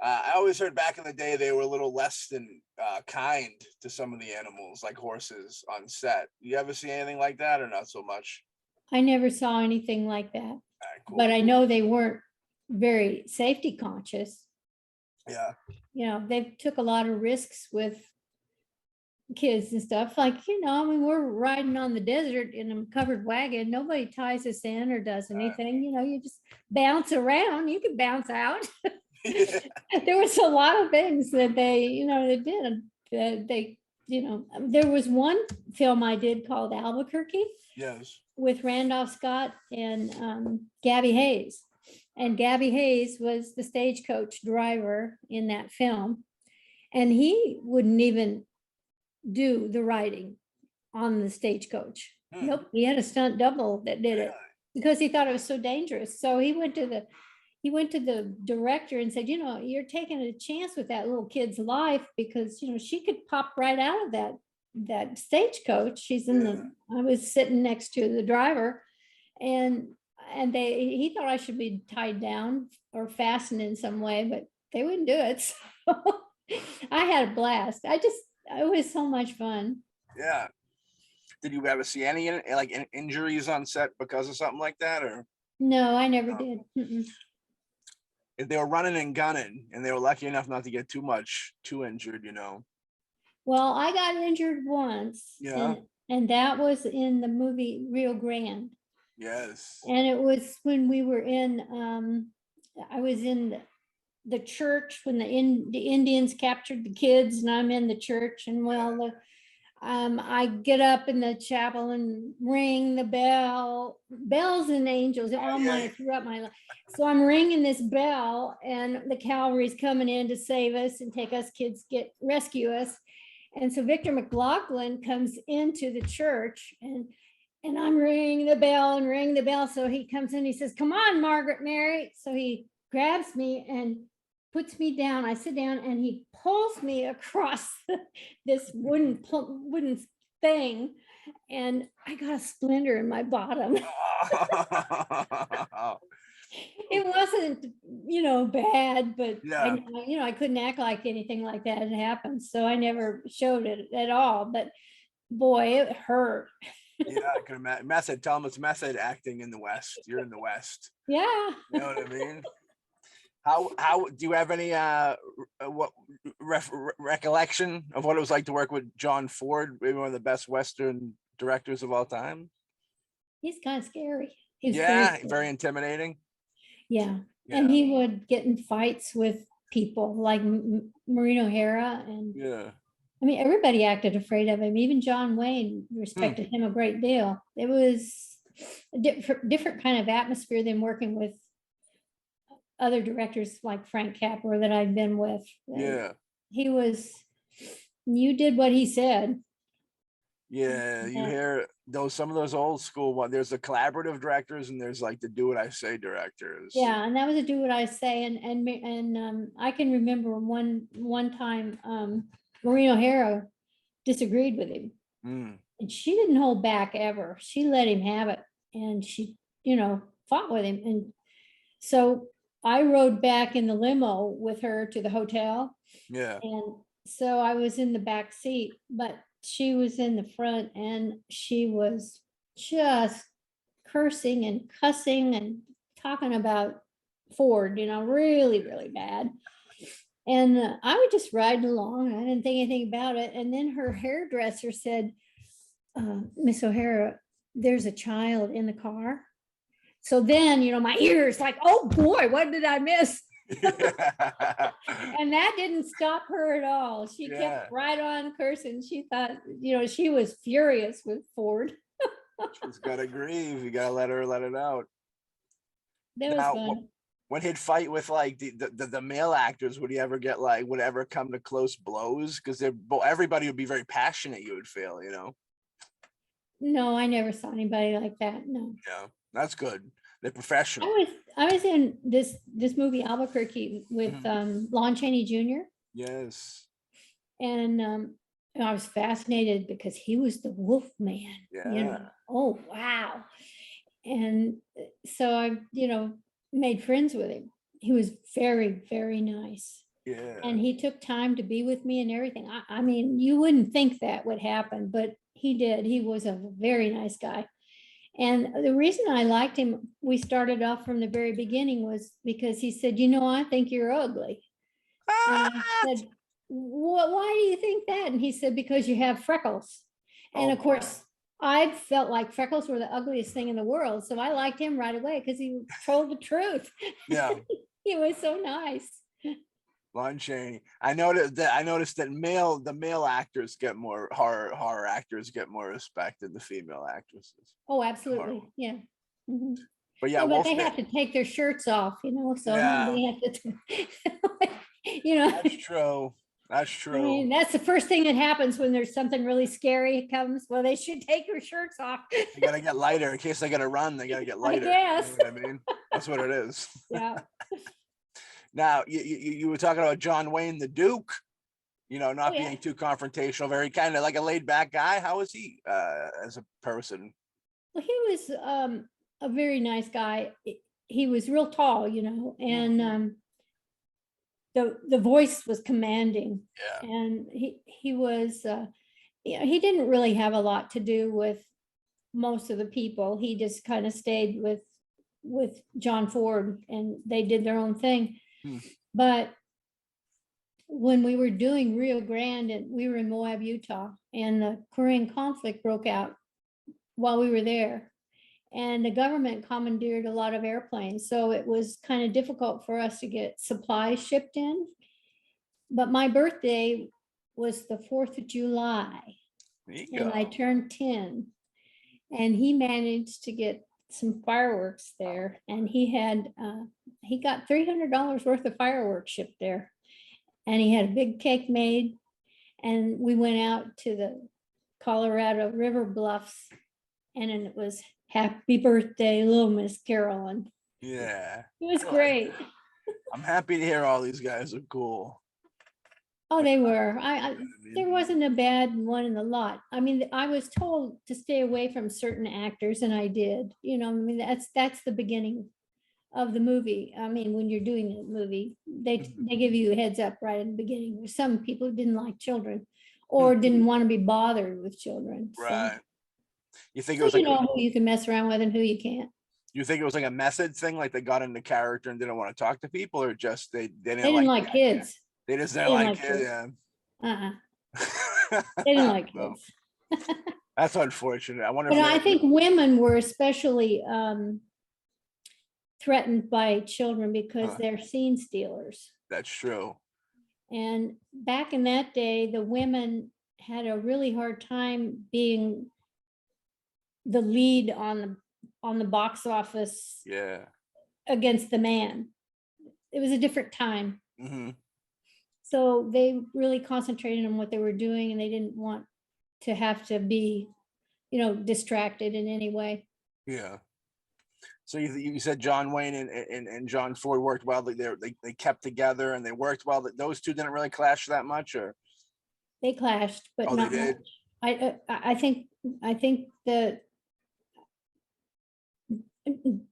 I always heard back in the day they were a little less than kind to some of the animals, like horses on set. You ever see anything like that or not so much? I never saw anything like that. Right, cool. But I know they weren't very safety conscious. Yeah. You know, they took a lot of risks with kids and stuff. Like, you know, I mean, we're riding on the desert in a covered wagon. Nobody ties us in or does anything. You know, you just bounce around. You can bounce out. There was a lot of things that they, you know, they did. They, you know, there was one film I did called Albuquerque. Yes. With Randolph Scott and Gabby Hayes. And Gabby Hayes was the stagecoach driver in that film. And he wouldn't even do the riding on the stagecoach. Nope, he had a stunt double that did it because he thought it was so dangerous. So he went to the director and said, you know, you're taking a chance with that little kid's life because, you know, she could pop right out of that stagecoach. She's in I was sitting next to the driver and he thought I should be tied down or fastened in some way, but they wouldn't do it. So I had a blast. It was so much fun. Yeah. Did you ever see any like injuries on set because of something like that, or? No, I never did. If they were running and gunning and they were lucky enough not to get too injured, you know. Well, I got injured once. Yeah. And that was in the movie Rio Grande. Yes. And it was when we were I was in the church when the Indians captured the kids, and I'm in the church, and I get up in the chapel and ring the bell, bells and angels throughout my life. So I'm ringing this bell, and the cavalry's coming in to save us and take us kids, rescue us. And so Victor McLaughlin comes into the church, and I'm ringing the bell. So he comes in, he says, "Come on, Margaret Mary." So he grabs me and puts me down. I sit down, and he pulls me across this wooden thing, and I got a splinter in my bottom. It wasn't, you know, bad, but I couldn't act like anything like that had happened. So I never showed it at all, but boy, it hurt. Yeah, I can imagine. Method, tell them it's method acting in the West. You're in the West. Yeah. You know what I mean? How do you have any what recollection of what it was like to work with John Ford, maybe one of the best Western directors of all time? He's kind of scary. He's Yeah, scary. very intimidating. Yeah. Yeah. And he would get in fights with people like Maureen O'Hara. And Yeah. I mean, everybody acted afraid of him. Even John Wayne respected him a great deal. It was a different kind of atmosphere than working with other directors like Frank Capra that I'd been with. Yeah. You did what he said. Yeah, you hear some of those old school ones. There's the collaborative directors and there's like the do what I say directors. Yeah, and that was a do what I say. And I can remember one time Maureen O'Hara disagreed with him. And she didn't hold back ever. She let him have it. And she, fought with him. And so I rode back in the limo with her to the hotel. Yeah. And so I was in the back seat, but she was in the front, and she was just cursing and cussing and talking about Ford, really, really bad. And I was just riding along. I didn't think anything about it. And then her hairdresser said, Miss O'Hara, there's a child in the car. So then, my ears like, oh boy, what did I miss? And that didn't stop her at all. She kept right on cursing. She thought, she was furious with Ford. She's gotta grieve. You gotta let it out. That was fun. When he'd fight with like the male actors, would he ever get would ever come to close blows? Because everybody would be very passionate, you would feel, No, I never saw anybody like that. No. Yeah, that's good. They're professional. I was in this movie Albuquerque with Lon Chaney Jr. Yes. And I was fascinated because he was the Wolf Man. Yeah. Oh wow. And so I, made friends with him. He was very, very nice. Yeah. And he took time to be with me and everything. I mean, you wouldn't think that would happen, but he did. He was a very nice guy. And the reason I liked him, we started off from the very beginning, was because he said, I think you're ugly. And I said, why do you think that? And he said, because you have freckles. And of course, I felt like freckles were the ugliest thing in the world. So I liked him right away because he told the truth. Yeah. He was so nice. Lon Chaney. I noticed that the male actors get more horror actors get more respect than the female actresses. Oh, absolutely. Yeah. Mm-hmm. But yeah, but they have to take their shirts off, so they have to, That's true. That's true. I mean, that's the first thing that happens when there's something really scary comes. Well, they should take your shirts off. They gotta get lighter in case they gotta run. They gotta get lighter. Yes. You know what I mean? That's what it is. Yeah. Now you were talking about John Wayne, the Duke. Not being too confrontational, very kind of like a laid back guy. How was he as a person? Well, he was a very nice guy. He was real tall, and the voice was commanding. Yeah. And he was he didn't really have a lot to do with most of the people. He just kind of stayed with John Ford, and they did their own thing. But when we were doing Rio Grande, and we were in Moab, Utah, and the Korean conflict broke out while we were there, and the government commandeered a lot of airplanes. So it was kind of difficult for us to get supplies shipped in. But my birthday was the 4th of July, and I turned 10, and he managed to get some fireworks there, and he got $300 worth of fireworks shipped there, and he had a big cake made, and we went out to the Colorado River Bluffs, and then it was happy birthday, little Miss Karolyn. Yeah, it was great. I'm happy to hear all these guys are cool. Oh, they were. There wasn't a bad one in the lot. I mean, I was told to stay away from certain actors, and I did. That's the beginning of the movie. I mean, when you're doing the movie, they give you a heads up right in the beginning. There's some people who didn't like children or didn't want to be bothered with children. Right. You think it So was you like know who you can mess around with and who you can't. you think it was like a method thing, like they got into character and didn't want to talk to people, or just they They didn't didn't like like the idea? kids. They just They didn't didn't like like it. kids. Yeah. They didn't like Well, kids. that's unfortunate. I wonder But if I think women were especially threatened by children because they're scene stealers. that's true. And back in that day, the women had a really hard time being the lead on the box office Yeah. against the man. It was a different time. Hmm. So they really concentrated on what they were doing, and they didn't want to have to be, distracted in any way. Yeah. So you said John Wayne and John Ford worked well. They kept together and they worked well. Those two didn't really clash that much, or They clashed, but oh, they not did. much. I think that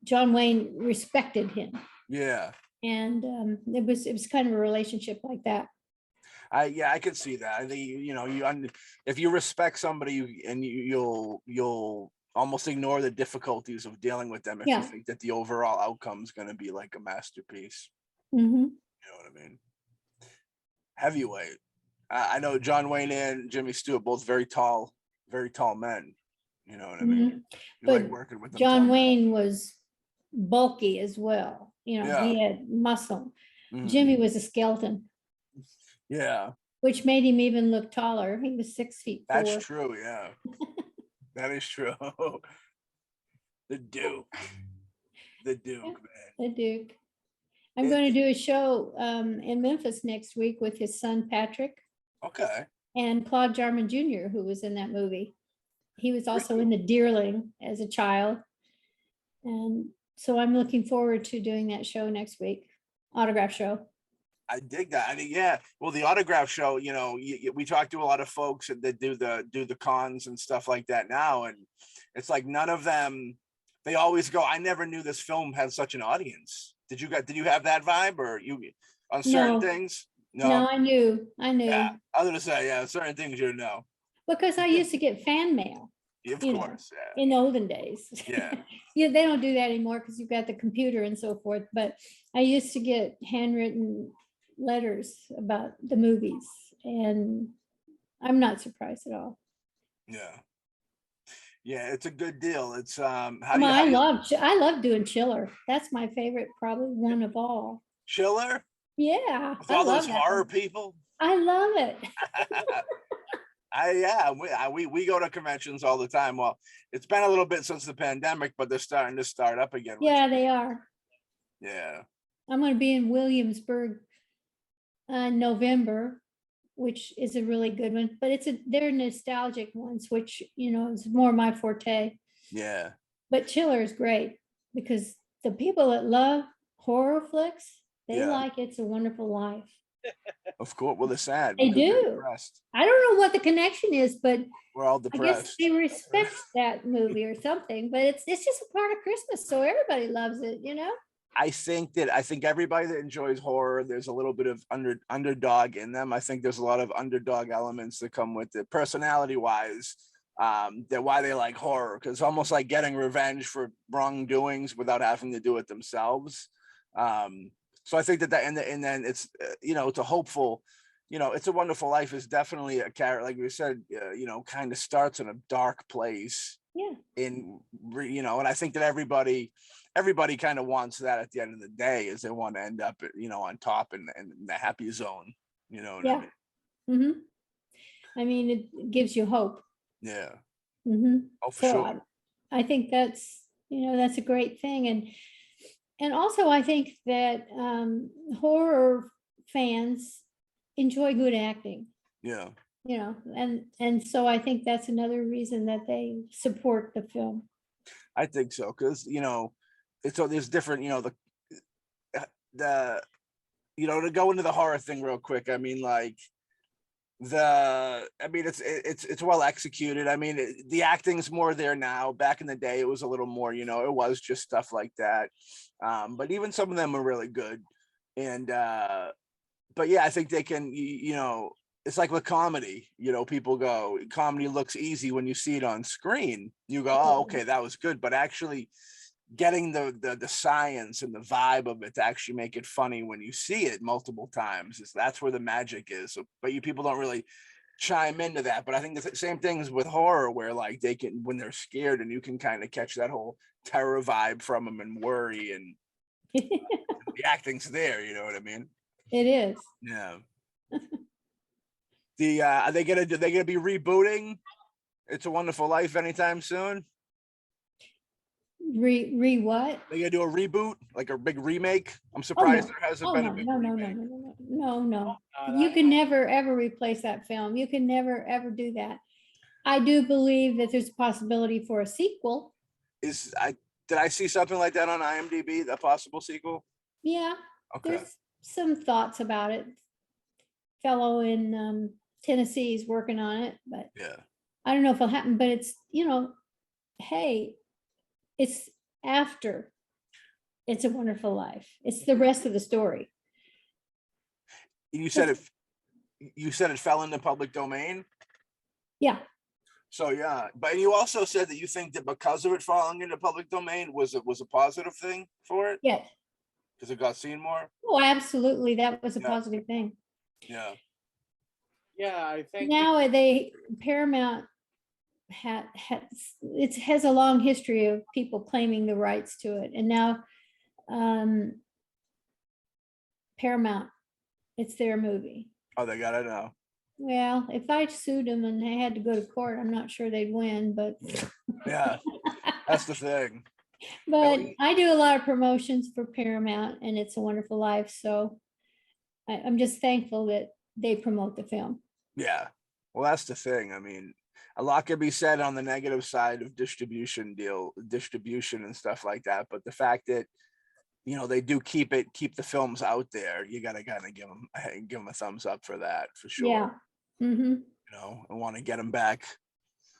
John Wayne respected him, Yeah. and it was kind of a relationship like that. I could see that. I think if you respect somebody, you'll almost ignore the difficulties of dealing with them if you Yeah. think that the overall outcome is going to be like a masterpiece. Hmm. You know what I mean? Heavyweight. I know John Wayne and Jimmy Stewart, both very tall men. You know what I mean? You But like working with them. John tall Wayne was bulky as well. Yeah. He had muscle. men. Mhm. Jimmy was a skeleton, Yeah, which made him even look taller. He was 6'4". that's true. Yeah, that is true. The Duke, man. The Duke. I'm going to do a show in Memphis next week with his son Patrick Okay. and Claude Jarman Jr., who was in that movie. He was also Really? in The Dearling as a child. And so I'm looking forward to doing that show next week, autograph show. I dig that. I mean, yeah. Well, the autograph show, we talk to a lot of folks that do the cons and stuff like that now, and it's like none of them. They always go, "I never knew this film had such an audience." Did you have that vibe, or you on certain No. things? No, I knew. Yeah, I was gonna say, yeah, certain things you know. Because I used to get fan mail. Of You know, course, yeah. in the olden days. Yeah. Yeah, they don't do that anymore because you've got the computer and so forth. But I used to get handwritten letters about the movies, and I'm not surprised at all. Yeah. Yeah, it's a good deal. It's I love doing Chiller. That's my favorite, probably one of all. Chiller Yeah, with I all love those that horror one. people. I love it. We go to conventions all the time. Well, it's been a little bit since the pandemic, but they're starting to start up again. Yeah, they are. Yeah. I'm going to be in Williamsburg in November, which is a really good one. But they're nostalgic ones, which is more my forte. Yeah. But Chiller is great because the people that love horror flicks, they Yeah. like It's a Wonderful Life. Of course. Well, they're sad. They because they're do. depressed. I don't know what the connection is, but We're all I guess depressed. they respect that movie or something. But it's just a part of Christmas, so everybody loves it, I think everybody that enjoys horror, there's a little bit of underdog in them. I think there's a lot of underdog elements that come with it, personality wise. That why they like horror, because it's almost like getting revenge for wrongdoings without having to do it themselves. So I think that and then it's it's a hopeful, It's a Wonderful Life is definitely a character, like we said, kind of starts in a dark place. Yeah. And I think that everybody kind of wants that at the end of the day, is they want to end up, on top and in the happy zone. You know what I mean? Mm-hmm. I mean, it gives you hope. Yeah. Mm-hmm. Oh, for sure. I think that's a great thing, and also I think that horror fans enjoy good acting. Yeah. And so I think that's another reason that they support the film. I think so, because there's different, to go into the horror thing real quick. I mean, like it's well executed. I mean, the acting's more there now. Back in the day, it was a little more, it was just stuff like that. But even some of them are really good. And but yeah, I think they can, it's like with comedy, you know, people go, comedy looks easy when you see it on screen. You go, oh, okay, that was good. But actually getting the science and the vibe of it to actually make it funny when you see it multiple times, that's where the magic is. So, but you people don't really chime into that. But I think the same things with horror, where like they can, when they're scared, and you can kind of catch that whole terror vibe from them and worry, and the acting's there, you know what I mean? It is. Yeah. Are they gonna be rebooting It's a Wonderful Life anytime soon? What? They gonna do a reboot, like a big remake? I'm Oh, surprised no. there hasn't Oh, been no, a big no, no, no, remake. no, no. Uh, You can never, ever replace that film. You can never, ever do that. I do believe that there's a possibility for a sequel. Did I see something like that on IMDb, a possible sequel? Yeah, Okay. there's some thoughts about it. Fellow in Tennessee is working on it, but Yeah. I don't know if it'll happen, but it's, hey, it's after It's a Wonderful Life. It's the rest of the story. You said it fell into public domain? Yeah, So yeah, but you also said that you think that because of it falling into public domain was a positive thing for it yeah. because it got seen more. Oh, absolutely. That was a Yeah. positive thing. Yeah. Yeah, I think Now Paramount has a long history of people claiming the rights to it, and now Paramount, it's their movie. Oh, they got it now. Well, if I sued them and they had to go to court, I'm not sure they'd win, but Yeah, that's the thing. but I do a lot of promotions for Paramount and It's a Wonderful Life, so I'm just thankful that they promote the film. Yeah. Well, that's the thing. I mean, a lot could be said on the negative side of distribution and stuff like that. But the fact that, they do keep the films out there, you got to kind of give them a thumbs up for that, for sure. Yeah. Mm-hmm. I want to get them back.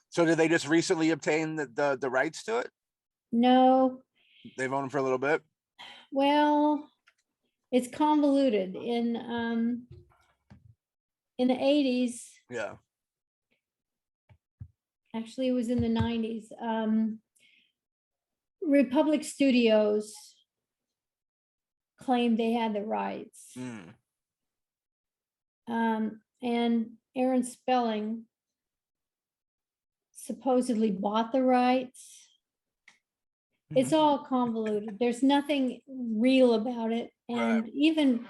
So did they just recently obtain the rights to it? No, They've owned them for a little bit. well, it's convoluted. In the 80s, Yeah. actually it was in the 90s, Republic Studios claimed they had the rights. And Aaron Spelling supposedly bought the rights. It's all convoluted. There's nothing real about it. And Right. even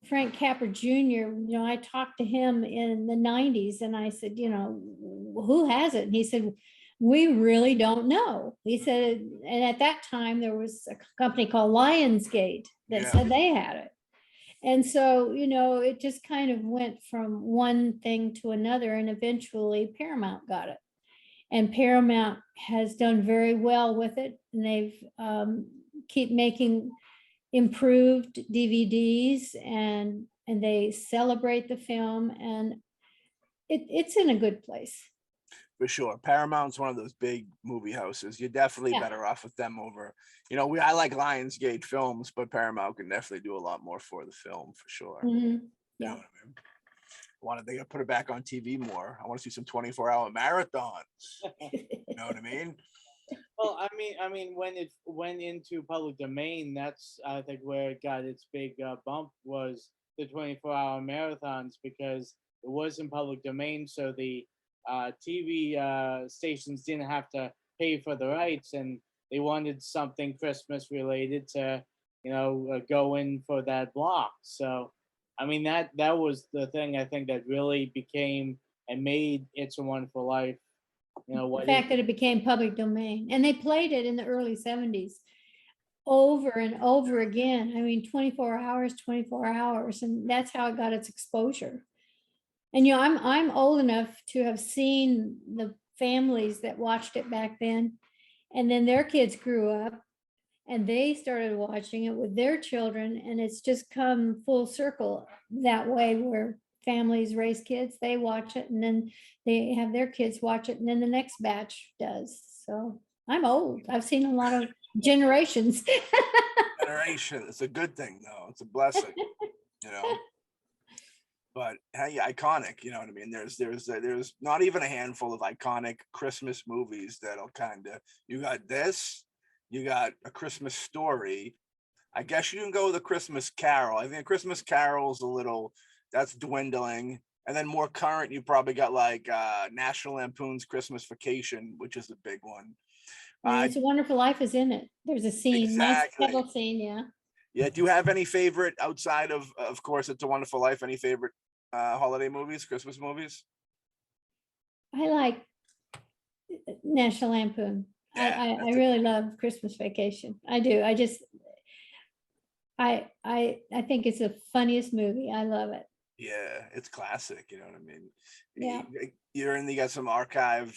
Frank Capra Jr., I talked to him in the 90s and I said, who has it? And he said, we really don't know. He said, and at that time there was a company called Lionsgate that Yeah. said they had it. And so, it just kind of went from one thing to another, and eventually Paramount got it. And Paramount has done very well with it, and they've keep making improved DVDs, and they celebrate the film, and it's in a good place. For sure. Paramount's one of those big movie houses. You're definitely Yeah. better off with them over, I like Lionsgate films, but Paramount can definitely do a lot more for the film, for sure. Mhm. You Yeah. know what I mean? They gotta put it back on TV more. I want to see some 24-hour marathons. You know what I mean? Well, I mean, when it went into public domain, that's I think where it got its big bump was the 24-hour marathons, because it was in public domain, so the TV stations didn't have to pay for the rights, and they wanted something Christmas related to, go in for that block. So, I mean, that was the thing I think that really became and made It's a Wonderful Life. The fact that it became public domain, and they played it in the early 70s over and over again. I mean, 24 hours, and that's how it got its exposure. And I'm old enough to have seen the families that watched it back then, and then their kids grew up and they started watching it with their children, and it's just come full circle that way, where families raise kids, they watch it, and then they have their kids watch it, and then the next batch does. So I'm old. I've seen a lot of generations. Generation. It's a good thing, though. It's a blessing, but hey, iconic. You know what I mean? There's not even a handful of iconic Christmas movies that'll kind of. You got this. You got A Christmas Story. I guess you can go with A Christmas Carol. I think A Christmas Carol's a little. That's dwindling. And then more current, you probably got like National Lampoon's Christmas Vacation, which is a big one. And It's a Wonderful Life is in it. There's a scene, nice Exactly. title scene, yeah. Yeah. Do you have any favorite outside of course, It's a Wonderful Life? Any favorite holiday movies, Christmas movies? I like National Lampoon. Yeah, I really love Christmas Vacation. I do. I think it's the funniest movie. I love it. Yeah, it's classic. You know what I mean? Yeah. You got some archive.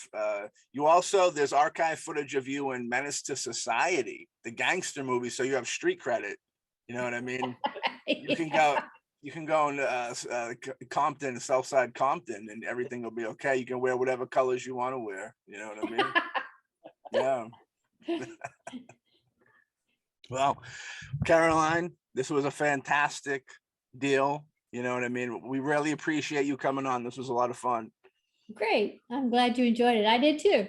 You also there's archive footage of you in Menace to Society, the gangster movie. So you have street credit. You know what I mean? You can go. You can go into Compton, Southside Compton, and everything will be okay. You can wear whatever colors you want to wear. You know what I mean? Yeah. Well, Caroline, this was a fantastic deal. You know what I mean? We really appreciate you coming on. This was a lot of fun. Great. I'm glad you enjoyed it. I did too.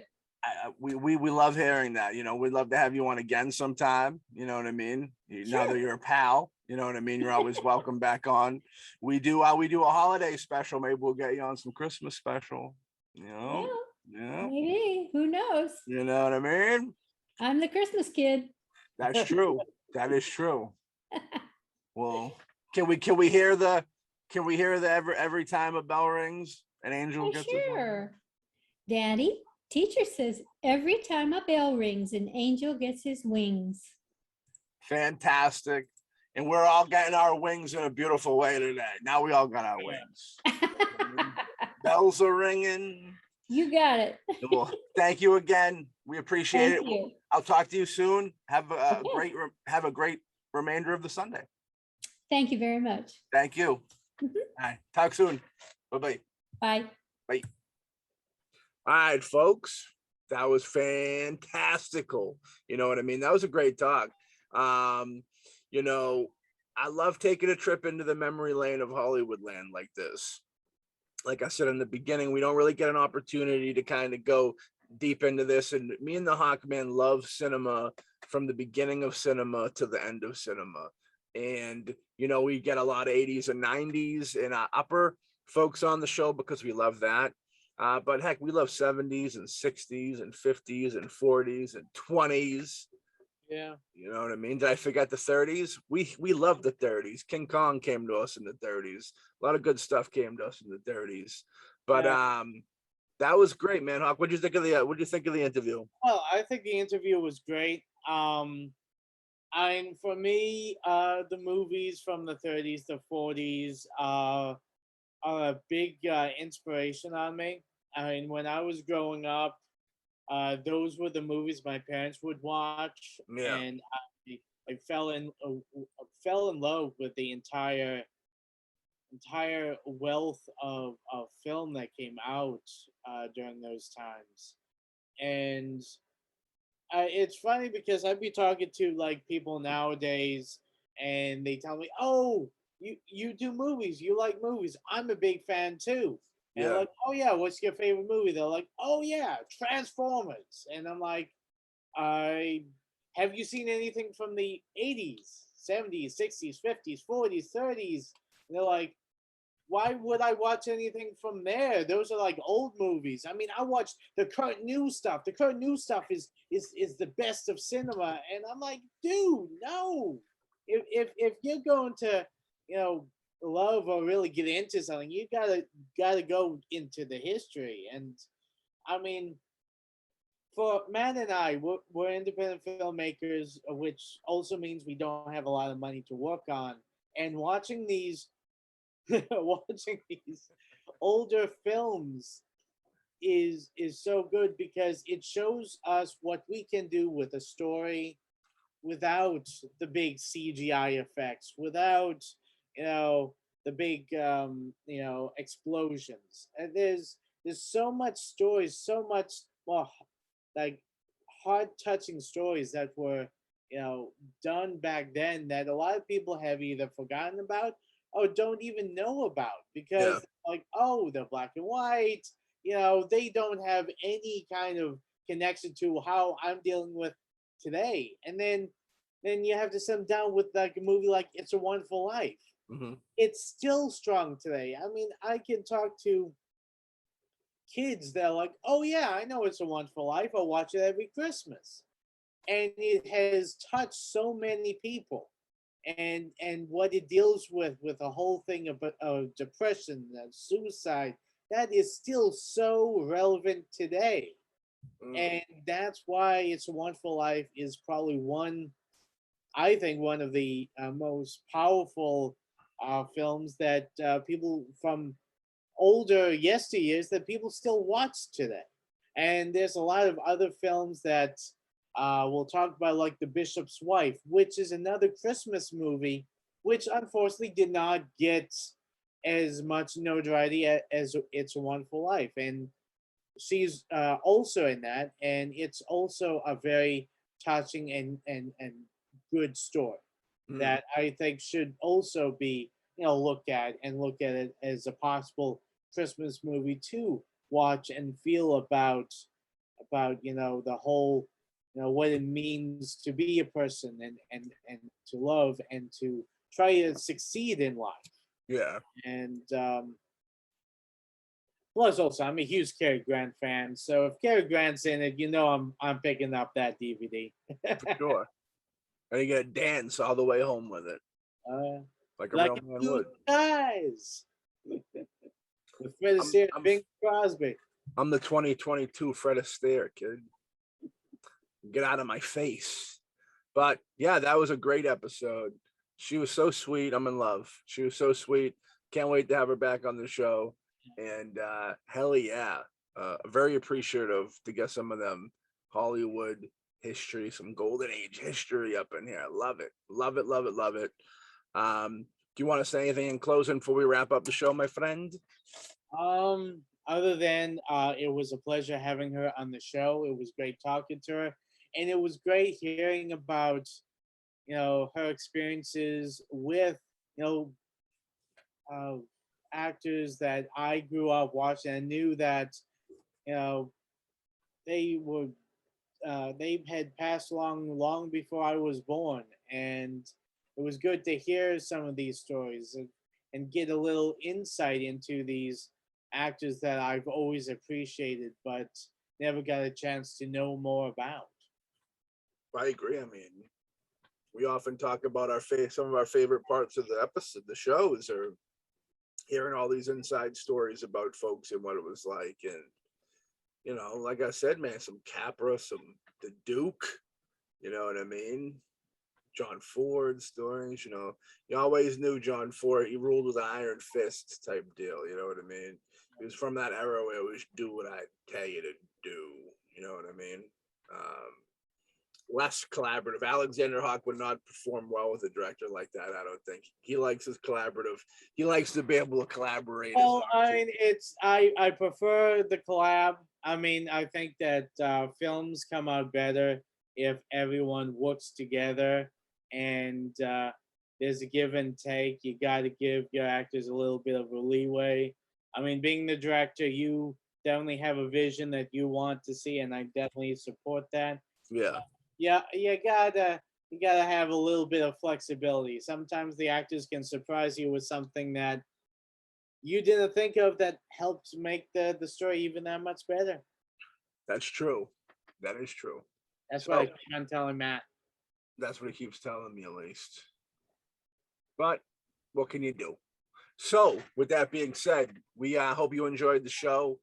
We love hearing that. You know, we'd love to have you on again sometime. You know what I mean? Now that you're a pal, you know what I mean? You're always welcome back on. We do a holiday special. Maybe we'll get you on some Christmas special. You know? Yeah. Maybe. Who knows? You know what I mean? I'm the Christmas kid. That's true. That is true. Well, can we hear the every time a bell rings, an angel gets his wings? Sure. Daddy, teacher says every time a bell rings, an angel gets his wings. Fantastic. And we're all getting our wings in a beautiful way today. Now we all got our wings. Bells are ringing. You got it. Well, thank you again. We appreciate Thank it. you. I'll talk to you soon. Have a great remainder of the Sunday. Thank you very much. Thank you. Mhm. All right. Talk soon. Bye-bye. Bye. Bye. All right, folks. That was fantastical. You know what I mean? That was a great talk. You know, I love taking a trip into the memory lane of Hollywood land like this. Like I said in the beginning, we don't really get an opportunity to kind of go deep into this. And me and the Hawkman love cinema from the beginning of cinema to the end of cinema. And, you know, we get a lot of 80s and 90s and upper folks on the show because we love that. But heck, we love 70s and 60s and 50s and 40s and 20s. Yeah. You know what I mean? Did I forget the 30s? We love the 30s. King Kong came to us in the 30s. A lot of good stuff came to us in the 30s. But that was great, man. Hawk, what'd you think of the interview? Well, I think the interview was great. And for me, the movies from the 30s to 40s are a big inspiration on me. I mean, when I was growing up, those were the movies my parents would watch, Yeah. and I fell in love with the entire wealth of film that came out during those times. And it's funny because I'd be talking to like people nowadays, and they tell me, "Oh, you do movies, you like movies. I'm a big fan too." And I'm Yeah. like, "Oh yeah, what's your favorite movie?" They're like, "Oh yeah, Transformers." And I'm like, "I have you seen anything from the 80s, 70s, 60s, 50s, 40s, 30s?" And they're like, "Why would I watch anything from there? Those are like old movies. I mean, I watch the current new stuff. The current new stuff is the best of cinema." And I'm like, "Dude, no. If you're going to, you know, love or really get into something, you gotta go into the history." And I mean, for Matt and I, we're independent filmmakers, which also means we don't have a lot of money to work on. And watching these older films is so good because it shows us what we can do with a story without the big CGI effects, without the big explosions. And there's so much stories, so much like heart touching stories that were done back then that a lot of people have either forgotten about or don't even know about, Yeah. because like, oh, they're black and white. You know, they don't have any kind of connection to how I'm dealing with today. And then you have to sit down with like a movie like It's a Wonderful Life. Hmm. It's still strong today. I mean, I can talk to kids that are like, oh yeah, I know It's a Wonderful Life. I watch it every Christmas. And it has touched so many people. And what it deals with the whole thing of depression and suicide, that is still so relevant today. Mm. And that's why It's a Wonderful Life is probably one, I think, one of the most powerful films that people from older yesteryears that people still watch today. And there's a lot of other films that we'll talk about, like The Bishop's Wife, which is another Christmas movie, which unfortunately did not get as much notoriety as It's a Wonderful Life. And she's also in that, and it's also a very touching and good story Mm. that I think should also be, looked at, and look at it as a possible Christmas movie to watch and feel about the whole, what it means to be a person, and to love and to try to succeed in life. Yeah, And plus, also, I'm a huge Cary Grant fan, so if Cary Grant's in it, I'm picking up that DVD. for sure. And you get to dance all the way home with it, uh, like a like real a man blue would. skies with Fred I'm Astaire and I'm Bing Crosby. I'm the 2022 Fred Astaire kid. Get out of my face. But yeah, that was a great episode. She was so sweet. I'm in love. She was so sweet. Can't wait to have her back on the show. And hell yeah, very appreciative to get some of them Hollywood history, some golden age history up in here. Love it, love it, love it, love it. Do you want to say anything in closing before we wrap up the show, my friend? Other than it was a pleasure having her on the show. It was great talking to her, and it was great hearing about her experiences with you know uh, actors that I grew up watching. And knew that you know they were they had passed along long before I was born, and it was good to hear some of these stories, and get a little insight into these actors that I've always appreciated, but never got a chance to know more about. I agree. I mean, we often talk about some of our favorite parts of the episode, the shows, or hearing all these inside stories about folks and what it was like. And like I said, man, some Capra, some the Duke, you know what I mean? John Ford stories, you always knew John Ford, he ruled with an iron fist type deal, you know what I mean? He was from that era where it was do what I tell you to do, you know what I mean? Um, Less collaborative. Alexander Hawk would not perform well with a director like that, I don't think. He likes his collaborative. He likes to be able to collaborate as Well, hard I too. mean, I prefer the collab. I mean, I think that films come out better if everyone works together, and there's a give and take. You got to give your actors a little bit of a leeway. I mean, being the director, you definitely have a vision that you want to see, and I definitely support that. Yeah, Yeah, you gotta have a little bit of flexibility. Sometimes the actors can surprise you with something that you didn't think of that helped make the story even that much better. that's true. That is true. That's what I So keep on telling Matt. that's what he keeps telling me, at least. But what can you do? So, with that being said, we hope you enjoyed the show.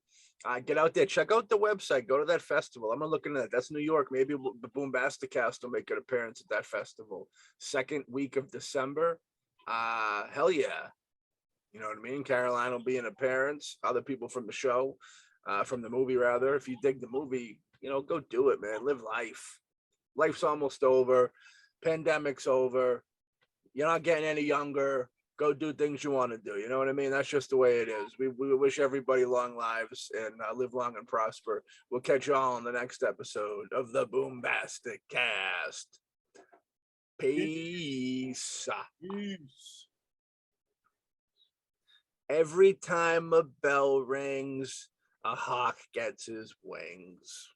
Get out there, check out the website, go to that festival. I'm looking at that. That's New York. Maybe the BoomBastiCAST will make an appearance at that festival. Second week of December. Hell yeah. You know what I mean? Caroline will be in appearance. Other people from the show, from the movie, rather. If you dig the movie, go do it, man. Live life. Life's almost over. Pandemic's over. You're not getting any younger. Go do things you want to do. You know what I mean? That's just the way it is. We wish everybody long lives and live long and prosper. We'll catch you all in the next episode of the BoomBastic Cast. Peace. Peace. Every time a bell rings, a hawk gets his wings.